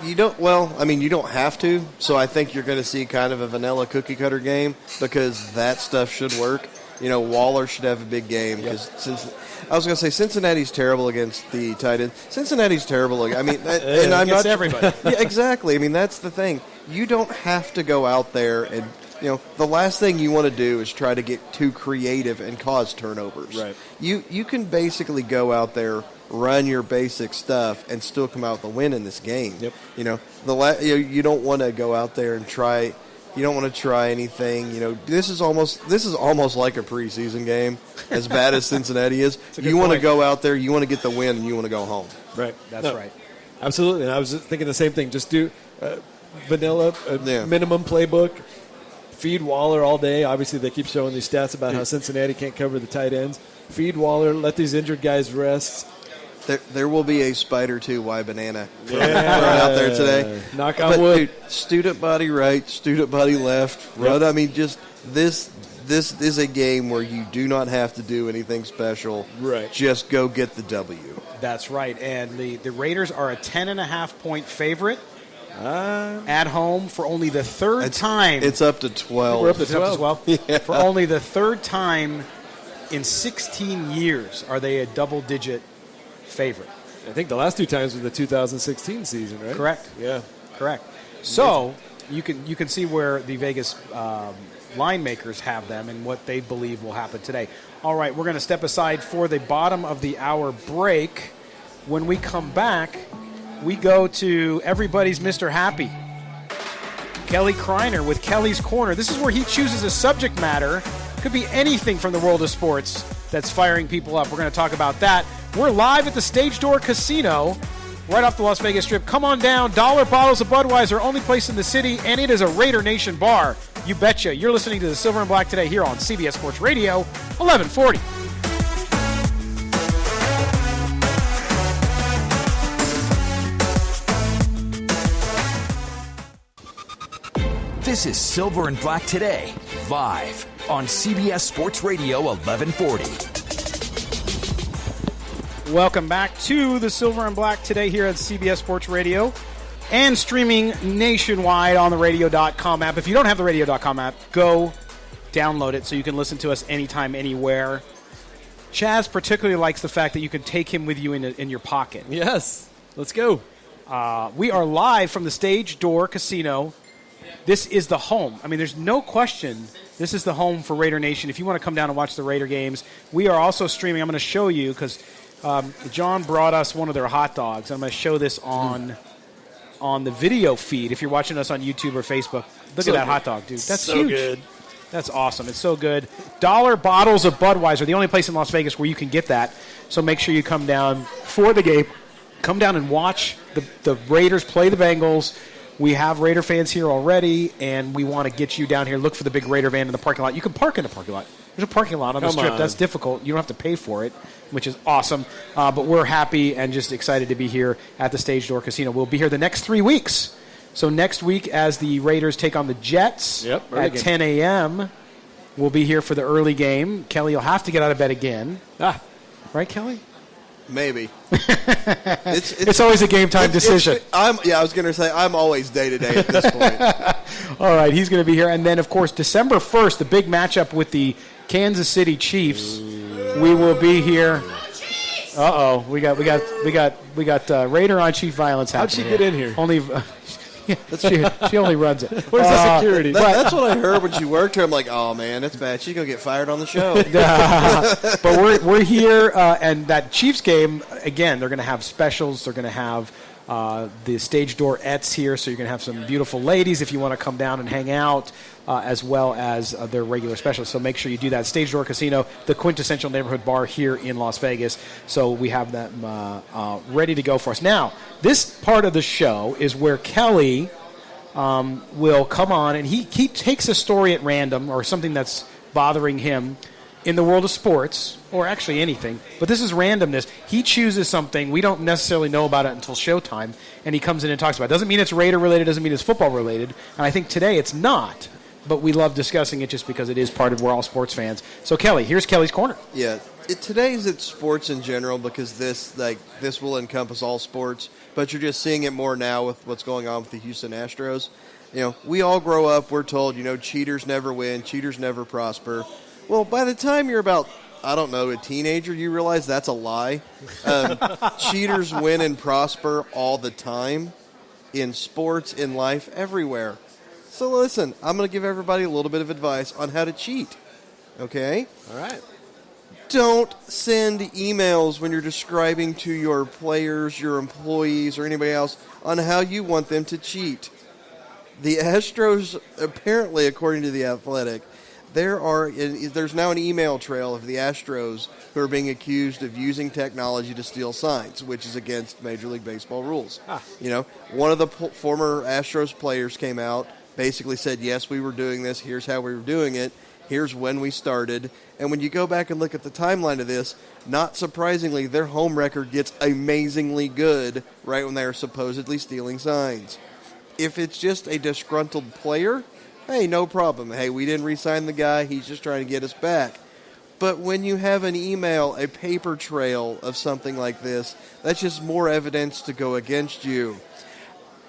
You don't. Well, I mean, you don't have to. So I think you're going to see kind of a vanilla cookie cutter game because that stuff should work. Waller should have a big game because I was going to say Cincinnati's terrible against the tight end. Cincinnati's terrible. I mean, and I'm not everybody. Yeah, exactly. I mean, that's the thing. You don't have to go out there and the last thing you want to do is try to get too creative and cause turnovers. Right. You can basically go out there, run your basic stuff, and still come out with a win in this game. Yep. You don't want to go out there and try. You don't want to try anything. This is almost like a preseason game. As bad as Cincinnati is, you want to go out there, you want to get the win, and you want to go home. Right. That's right. Absolutely. And I was thinking the same thing. Just do vanilla minimum playbook. Feed Waller all day. Obviously, they keep showing these stats about how Cincinnati can't cover the tight ends. Feed Waller. Let these injured guys rest. There will be a Spider 2 Y banana thrown out there today. Knock on wood. Dude, student body right, student body left. Run. I mean, just this is a game where you do not have to do anything special. Right. Just go get the W. That's right. And the Raiders are a 10.5-point favorite. At home for only the third time. It's up to 12. We're up to 12. Yeah. For only the third time in 16 years are they a double-digit favorite. I think the last two times were the 2016 season, right? Correct. Yeah. Correct. So you can see where the Vegas line makers have them and what they believe will happen today. All right, we're going to step aside for the bottom of the hour break. When we come back, we go to everybody's Mr. Happy, Kelly Kreiner with Kelly's Corner. This is where he chooses a subject matter. Could be anything from the world of sports that's firing people up. We're going to talk about that. We're live at the Stage Door Casino right off the Las Vegas Strip. Come on down. Dollar bottles of Budweiser, only place in the city, and it is a Raider Nation bar. You betcha. You're listening to the Silver and Black today here on CBS Sports Radio, 1140. This is Silver and Black Today, live on CBS Sports Radio 1140. Welcome back to the Silver and Black Today here at CBS Sports Radio and streaming nationwide on the radio.com app. If you don't have the radio.com app, go download it so you can listen to us anytime, anywhere. Chaz particularly likes the fact that you can take him with you in your pocket. Yes. Let's go. We are live from the Stage Door Casino. This is the home. I mean, there's no question this is the home for Raider Nation. If you want to come down and watch the Raider games, we are also streaming. I'm going to show you because John brought us one of their hot dogs. I'm going to show this on the video feed if you're watching us on YouTube or Facebook. Look at that hot dog, dude. That's so huge. Good. That's awesome. It's so good. Dollar bottles of Budweiser, the only place in Las Vegas where you can get that. So make sure you come down for the game. Come down and watch the Raiders play the Bengals. We have Raider fans here already, and we want to get you down here. Look for the big Raider van in the parking lot. You can park in the parking lot. There's a parking lot on the strip. That's difficult. You don't have to pay for it, which is awesome. But we're happy and just excited to be here at the Stage Door Casino. We'll be here the next 3 weeks. So next week, as the Raiders take on the Jets at 10 a.m., we'll be here for the early game. Kelly, you'll have to get out of bed again. Right, Kelly? Maybe. It's always a game time decision. I was going to say I'm always day to day at this point. All right, he's going to be here. And then, of course, December 1st, the big matchup with the Kansas City Chiefs. We will be here. Uh-oh. We got Raider on chief violence How'd happening. she get in here? Only she only runs it. Where's the security? That's what I heard when she worked here. I'm like, oh man, that's bad. She's gonna get fired on the show. But we're here, and that Chiefs game again. They're going to have specials. They're going to have the stage door-ettes here, so you're going to have some beautiful ladies if you want to come down and hang out, as well as their regular specials. So make sure you do that. Stage Door Casino, the quintessential neighborhood bar here in Las Vegas. So we have them ready to go for us. Now, this part of the show is where Kelly will come on, and he takes a story at random or something that's bothering him in the world of sports, or actually anything, but this is randomness. He chooses something. We don't necessarily know about it until showtime, and he comes in and talks about it. Doesn't mean it's Raider-related, doesn't mean it's football-related, and I think today it's not, but we love discussing it just because it is part of we're all sports fans. So, Kelly, here's Kelly's Corner. Yeah, today's it's sports in general because this will encompass all sports, but you're just seeing it more now with what's going on with the Houston Astros. You know, we all grow up, we're told, cheaters never win, cheaters never prosper. Well, by the time you're about, I don't know, a teenager, you realize that's a lie. Cheaters win and prosper all the time in sports, in life, everywhere. So listen, I'm going to give everybody a little bit of advice on how to cheat, okay? All right. Don't send emails when you're describing to your players, your employees, or anybody else on how you want them to cheat. The Astros, apparently, according to The Athletic, there's now an email trail of the Astros who are being accused of using technology to steal signs, which is against Major League Baseball rules. One of the former Astros players came out, basically said, yes, we were doing this, here's how we were doing it, here's when we started. And when you go back and look at the timeline of this, not surprisingly, their home record gets amazingly good right when they are supposedly stealing signs. If it's just a disgruntled player, hey, no problem. Hey, we didn't re-sign the guy. He's just trying to get us back. But when you have an email, a paper trail of something like this, that's just more evidence to go against you.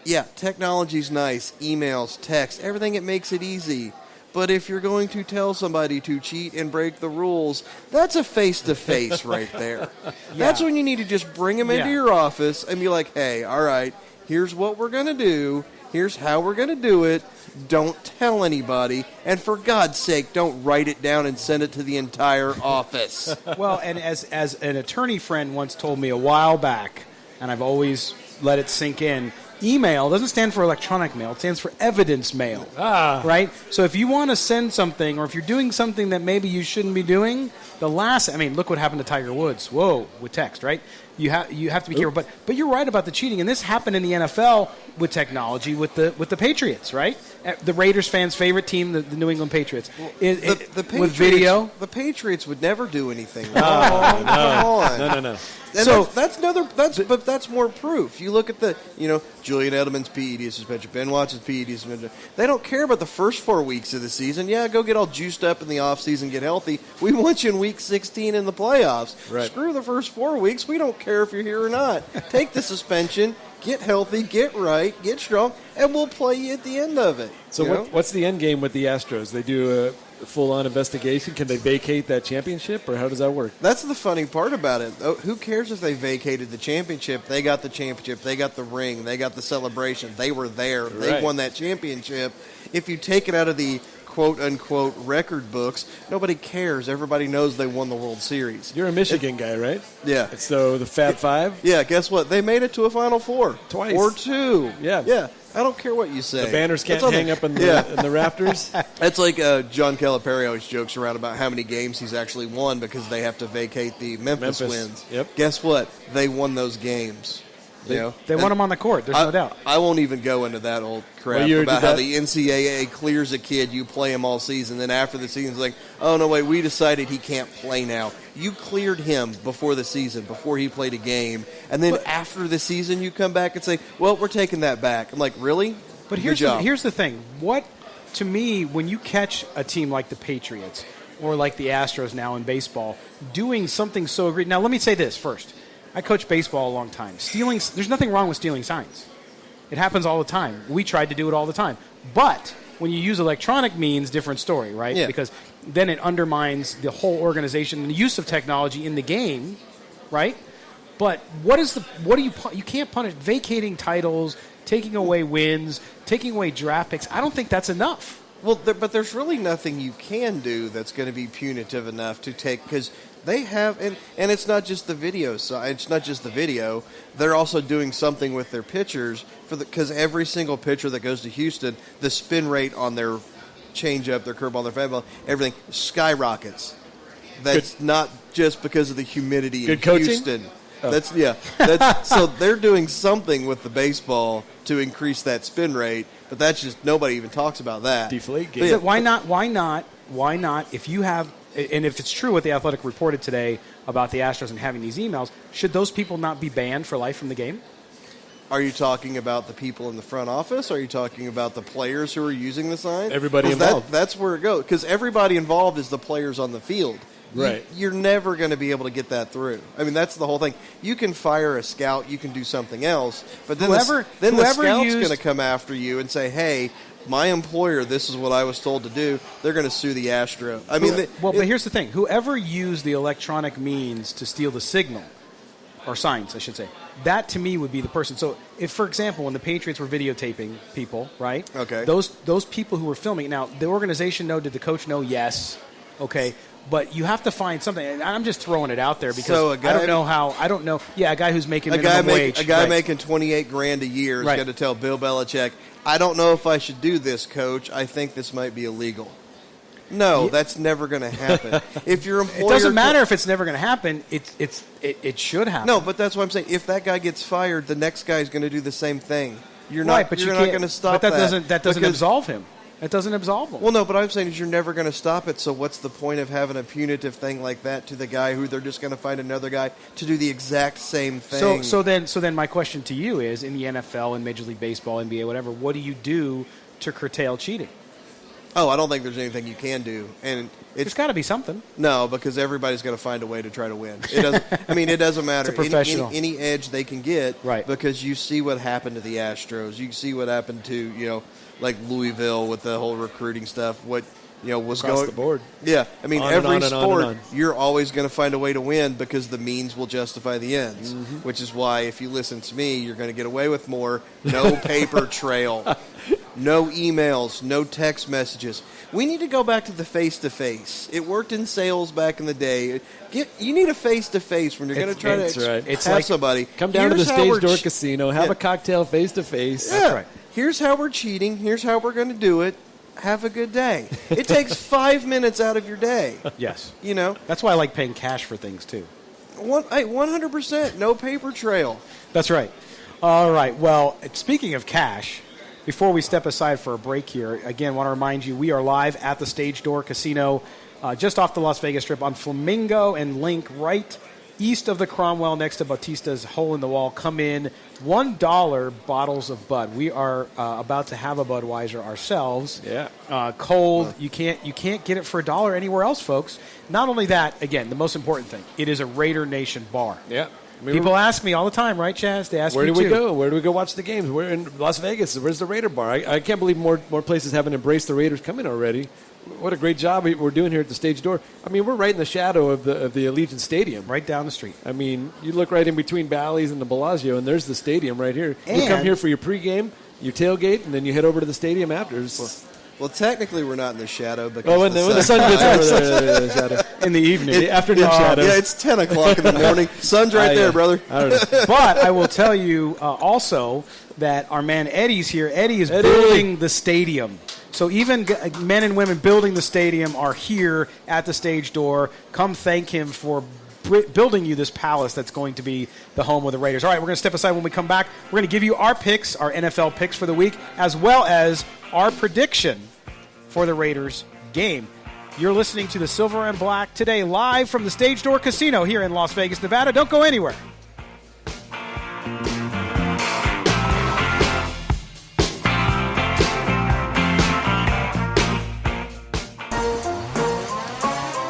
Yeah, technology's nice. Emails, text, everything, it makes it easy. But if you're going to tell somebody to cheat and break the rules, that's a face-to-face right there. Yeah. That's when you need to just bring them into your office and be like, hey, all right, here's what we're going to do. Here's how we're going to do it. Don't tell anybody. And for God's sake, don't write it down and send it to the entire office. Well, and as an attorney friend once told me a while back, and I've always let it sink in, email doesn't stand for electronic mail. It stands for evidence mail. Right? So if you want to send something, or if you're doing something that maybe you shouldn't be doing, look what happened to Tiger Woods. Whoa, with text, right? You have to be careful. But you're right about the cheating, and this happened in the NFL with technology with the Patriots, right? The Raiders fans' favorite team, the New England Patriots. The Patriots, with video, the Patriots would never do anything. No. And so that's more proof. You look at Julian Edelman's PED suspension, Ben Watson's PED suspension. They don't care about the first 4 weeks of the season. Yeah, go get all juiced up in the offseason, get healthy. We want you in week 16 in the playoffs. Right. Screw the first 4 weeks. We don't care if you're here or not. Take the suspension, get healthy, get right, get strong, and we'll play you at the end of it. So what's the end game with the Astros? They do a full-on investigation? Can they vacate that championship, or how does that work? That's the funny part about it. Who cares if they vacated the championship? They got the championship. They got the ring. They got the celebration. They were there. Right. They won that championship. If you take it out of the quote-unquote record books, nobody cares. Everybody knows they won the World Series. You're a Michigan guy, right? Yeah. So the Fab Five? Yeah, guess what? They made it to a Final Four. Twice. Or two. Yeah. Yeah. I don't care what you say. The banners can't hang up in the rafters? It's like John Calipari always jokes around about how many games he's actually won because they have to vacate the Memphis wins. Yep. Guess what? They won those games. They won them on the court. There's no doubt. I won't even go into that old crap about how the NCAA clears a kid. You play him all season. Then after the season, it's like, oh, no, wait, we decided he can't play now. You cleared him before the season, before he played a game. And then after the season, you come back and say, well, we're taking that back. I'm like, really? But here's the thing. To me, when you catch a team like the Patriots or like the Astros now in baseball doing something so egregious. Now, let me say this first. I coached baseball a long time. There's nothing wrong with stealing signs. It happens all the time. We tried to do it all the time. But when you use electronic means, different story, right? Yeah. Because then it undermines the whole organization and the use of technology in the game, right? But you can't punish vacating titles, taking away wins, taking away draft picks. I don't think that's enough. Well, but there's really nothing you can do that's going to be punitive enough to take, because they have, and it's not just the video side. It's not just the video. They're also doing something with their pitchers because every single pitcher that goes to Houston, the spin rate on their changeup, their curveball, their fastball, everything skyrockets. That's not just because of the humidity in Houston. So they're doing something with the baseball to increase that spin rate, but that's just, nobody even talks about that. Deflate game. Yeah. Why not? If you have, and if it's true what the Athletic reported today about the Astros and having these emails, should those people not be banned for life from the game? Are you talking about the people in the front office? Are you talking about the players who are using the sign? Everybody involved. That's where it goes, because everybody involved is the players on the field. Right. You're never going to be able to get that through. I mean, that's the whole thing. You can fire a scout, you can do something else, but then the scout's going to come after you and say, hey, my employer, this is what I was told to do. They're going to sue the Astro. I mean, but here's the thing. Whoever used the electronic means to steal the signal, or signs, I should say, that to me would be the person. So if, for example, when the Patriots were videotaping people, right? Okay. Those people who were filming, now, the organization know, did the coach know? Yes. Okay. But you have to find something. And I'm just throwing it out there because I don't know. Yeah, a guy who's making minimum wage. A guy making $28,000 a year is going to tell Bill Belichick, I don't know if I should do this, Coach. I think this might be illegal. No, that's never going to happen. If your employer, it doesn't matter if it's never going to happen. It should happen. No, but that's what I'm saying. If that guy gets fired, the next guy is going to do the same thing. You're not going to stop that. That doesn't absolve him. It doesn't absolve him. Well, no, but I'm saying is you're never going to stop it, so what's the point of having a punitive thing like that to the guy who they're just going to find another guy to do the exact same thing? So then my question to you is, in the NFL and Major League Baseball, NBA, whatever, what do you do to curtail cheating? Oh, I don't think there's anything you can do. And there's got to be something. No, because everybody's going to find a way to try to win. It doesn't. I mean, it doesn't matter. It's a professional. Any edge they can get, right? Because you see what happened to the Astros. You see what happened to like Louisville with the whole recruiting stuff. What was across going the board. Yeah, I mean, every sport you're always going to find a way to win because the means will justify the ends. Mm-hmm. Which is why, if you listen to me, you're going to get away with more. No paper trail. No emails, no text messages. We need to go back to the face-to-face. It worked in sales back in the day. You need a face-to-face when you're going to try to have somebody. Come down to the Stage Door Casino, have a cocktail face-to-face. Yeah. That's right. Here's how we're cheating. Here's how we're going to do it. Have a good day. It takes 5 minutes out of your day. Yes. That's why I like paying cash for things, too. 100%. No paper trail. That's right. All right. Well, speaking of cash, before we step aside for a break here, again, want to remind you we are live at the Stage Door Casino just off the Las Vegas Strip on Flamingo and Link, right east of the Cromwell next to Bautista's Hole in the Wall. Come in, $1 bottles of Bud. We are about to have a Budweiser ourselves. Yeah. Cold. You can't get it for $1 anywhere else, folks. Not only that, again, the most important thing, it is a Raider Nation bar. Yeah. People ask me all the time, right, Chaz? They ask me, Where do we go? Where do we go watch the games? We're in Las Vegas. Where's the Raider bar? I can't believe more places haven't embraced the Raiders coming already. What a great job we're doing here at the Stage Door. I mean, we're right in the shadow of the Allegiant Stadium. Right down the street. I mean, you look right in between Bally's and the Bellagio, and there's the stadium right here. You come here for your pregame, you tailgate, and then you head over to the stadium after. Well, technically, we're not in the shadow because when the sun gets over there, the shadow. In the evening, the afternoon shadow. Yeah, it's 10 o'clock in the morning. Sun's right there, brother. I don't know. But I will tell you also that our man Eddie's here. Eddie is building the stadium. So even men and women building the stadium are here at the Stage Door. Come thank him for building you this palace that's going to be the home of the Raiders. All right, we're going to step aside when we come back. We're going to give you our picks, our NFL picks for the week, as well as our prediction for the Raiders game. You're listening to the Silver and Black today, live from the Stage Door Casino here in Las Vegas, Nevada. Don't go anywhere.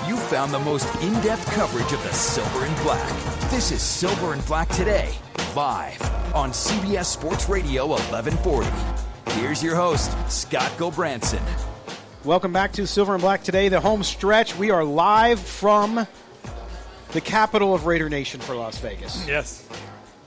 You found the most in-depth coverage of the Silver and Black. This is Silver and Black Today, live on CBS Sports Radio 1140. Here's your host, Scott Gobranson. Welcome back to Silver and Black Today, the home stretch. We are live from the capital of Raider Nation for Las Vegas. Yes.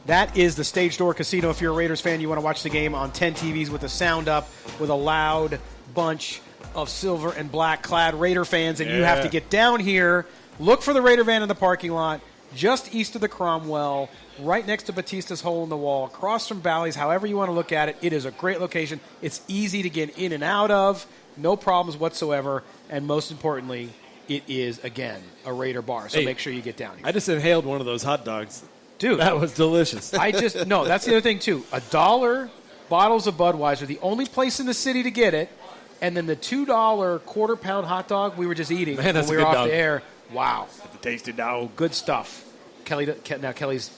That is the Stage Door Casino. If you're a Raiders fan, you want to watch the game on 10 TVs with the sound up, with a loud bunch of silver and black clad Raider fans, and you have to get down here, look for the Raider van in the parking lot, just east of the Cromwell, right next to Batista's hole in the wall, across from Bally's, however you want to look at it. It is a great location. It's easy to get in and out of, no problems whatsoever, and most importantly, it is, again, a Raider bar, so make sure you get down here. I just inhaled one of those hot dogs. Dude. That was delicious. No, that's the other thing, too. $1 bottles of Budweiser, the only place in the city to get it, and then the $2 quarter-pound hot dog we were just eating when we were off the air. Wow. The tasty dog. Good stuff. Now Kelly's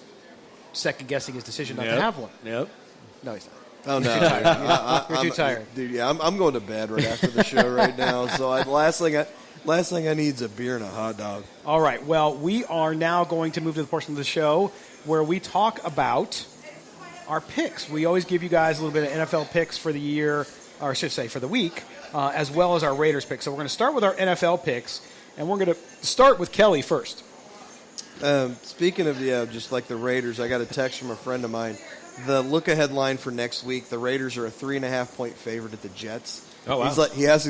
second-guessing his decision not to have one. Yep. No, he's not. Oh, no. You're too tired. Dude, yeah, I'm going to bed right after the show right now, so last thing I need is a beer and a hot dog. All right. Well, we are now going to move to the portion of the show where we talk about our picks. We always give you guys a little bit of NFL picks for the year, or I should say for the week, as well as our Raiders picks. So we're going to start with our NFL picks, and we're going to start with Kelly first. Speaking of, just like the Raiders, I got a text from a friend of mine. The look-ahead line for next week, the Raiders are a 3.5-point favorite at the Jets. Oh, wow. He's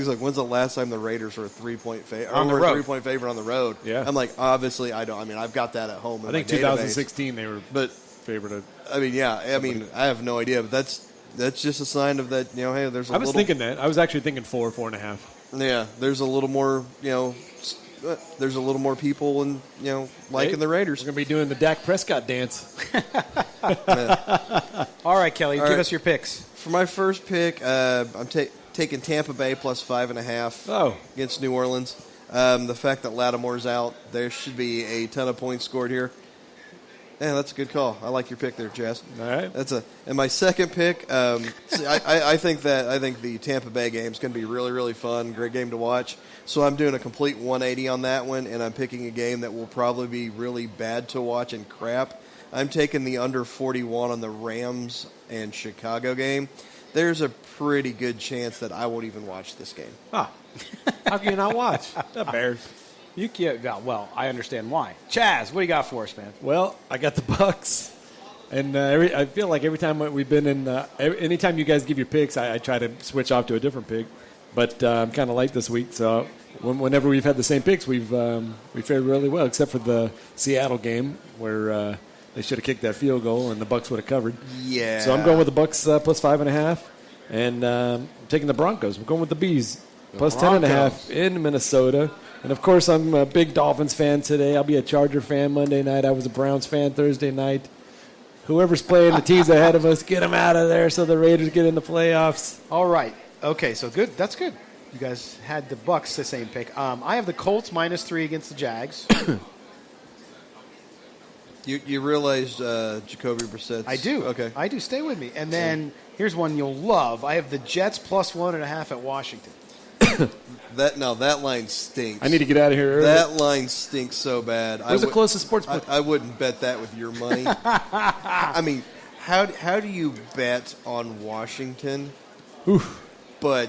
like, when's the last time the Raiders were a 3-point favorite on the road? 3-point favorite on the road? Yeah. I'm like, obviously, I don't. I mean, I've got that at home. I think 2016 they were favored. I mean, I have no idea, but that's just a sign of that. Hey, there's. I was thinking that. I was actually thinking 4.5. Yeah, there's a little more. There's a little more people and liking the Raiders. We're gonna be doing the Dak Prescott dance. All right, Kelly, give us your picks. For my first pick, I'm taking Tampa Bay plus 5.5 against New Orleans. The fact that Lattimore's out, there should be a ton of points scored here. Yeah, that's a good call. I like your pick there, Jess. All right. And my second pick. I think the Tampa Bay game is going to be really, really fun. Great game to watch. So I'm doing a complete 180 on that one, and I'm picking a game that will probably be really bad to watch and crap. I'm taking the under 41 on the Rams and Chicago game. There's a pretty good chance that I won't even watch this game. How can you not watch? The Bears. You can't. Well, I understand why. Chaz, what do you got for us, man? Well, I got the Bucks, and I feel like every time we've been in, anytime you guys give your picks, I try to switch off to a different pick. But I'm kind of light this week, so whenever we've had the same picks, we fared really well, except for the Seattle game where they should have kicked that field goal and the Bucks would have covered. Yeah. So I'm going with the Bucks plus 5.5, and taking the Broncos. I'm going with the Bees plus 10.5 in Minnesota. And, of course, I'm a big Dolphins fan today. I'll be a Charger fan Monday night. I was a Browns fan Thursday night. Whoever's playing the teams ahead of us, get them out of there so the Raiders get in the playoffs. All right. Okay, so good. That's good. You guys had the Bucks the same pick. I have the Colts -3 against the Jags. You realize Jacoby Brissett's... I do. Okay. I do. Stay with me. And then here's one you'll love. I have the Jets plus 1.5 at Washington. That line stinks. I need to get out of here early. That line stinks so bad. Where's the closest sports book? I wouldn't bet that with your money. I mean, how do you bet on Washington? Oof. But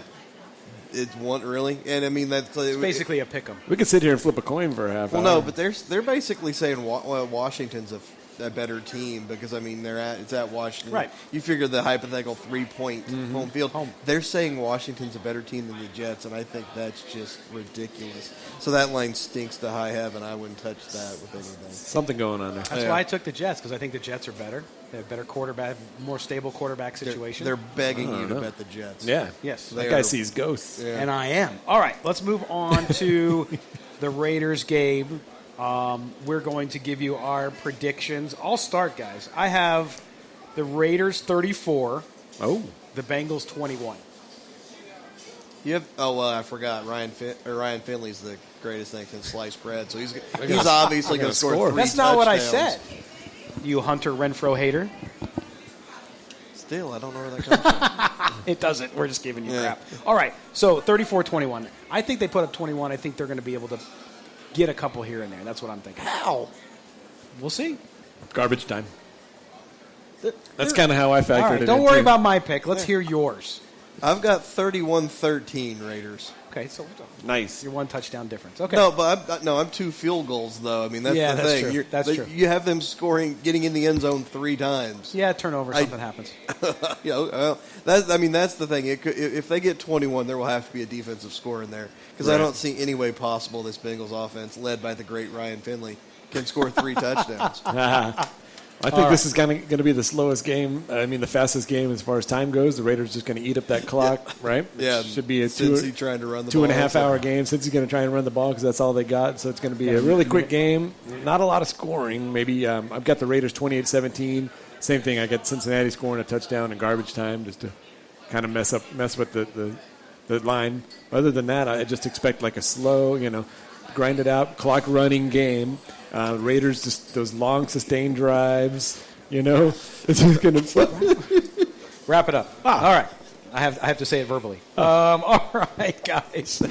it won't really. And I mean it's basically a pick 'em. We could sit here and flip a coin for a half hour. Well, no, but they're basically saying Washington's a better team because it's at Washington. Right. You figure the hypothetical 3-point home field. They're saying Washington's a better team than the Jets, and I think that's just ridiculous. So that line stinks to high heaven. I wouldn't touch that with anything. Something going on there. That's why I took the Jets, because I think the Jets are better. They have better quarterback, more stable quarterback situation. They're begging you to bet the Jets. Yeah. Yes. That guy sees ghosts. Yeah. And I am. All right, let's move on to the Raiders game. We're going to give you our predictions. I'll start, guys. I have the Raiders 34. Oh. The Bengals 21. I forgot. Ryan Finley's the greatest thing since sliced bread, so he's obviously going to score 3 touchdowns. That's not what I said. You Hunter Renfrow hater. Still, I don't know where that comes from. It doesn't. We're just giving you crap. All right, so 34-21. I think they put up 21. I think they're going to be able to get a couple here and there. That's what I'm thinking. How? We'll see. Garbage time. That's kind of how I factored it in. Don't worry about my pick. Let's hear yours. I've got 31-13 Raiders. Okay, so nice. You're 1 touchdown difference. Okay. No, but I'm 2 field goals though. I mean, that's the thing. True. That's true. You have them scoring, getting in the end zone 3 times. Yeah, turnover, something happens. That's the thing. If they get 21, there will have to be a defensive score in there because I don't see any way possible this Bengals offense, led by the great Ryan Finley, can score 3 touchdowns. I think this is going to be the slowest game. I mean, the fastest game as far as time goes. The Raiders just going to eat up that clock, right? Yeah, it should be a trying to run the 2.5 hour game. Cincy's going to try and run the ball because that's all they got. So it's going to be a really quick game. Not a lot of scoring. Maybe I've got the Raiders 28-17. Same thing. I got Cincinnati scoring a touchdown in garbage time just to kind of mess with the line. Other than that, I just expect like a slow, grind it out, clock running game. Raiders, just those long sustained drives, It's just going to wrap it up. All right. I have to say it verbally. All right, guys.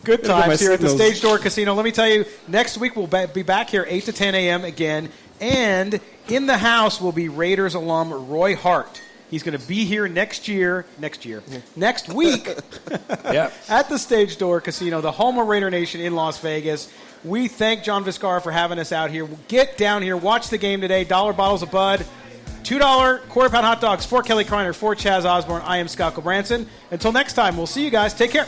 Good times here at the Stage Door Casino. Let me tell you, next week we'll be back here 8 to 10 a.m. again. And in the house will be Raiders alum Roy Hart. He's going to be here next week at the Stage Door Casino, the home of Raider Nation in Las Vegas. We thank John Viscara for having us out here. Get down here, watch the game today. $1 bottles of Bud, $2 quarter-pound hot dogs for Kelly Kreiner, for Chaz Osborne. I am Scott Gilbranson. Until next time, we'll see you guys. Take care.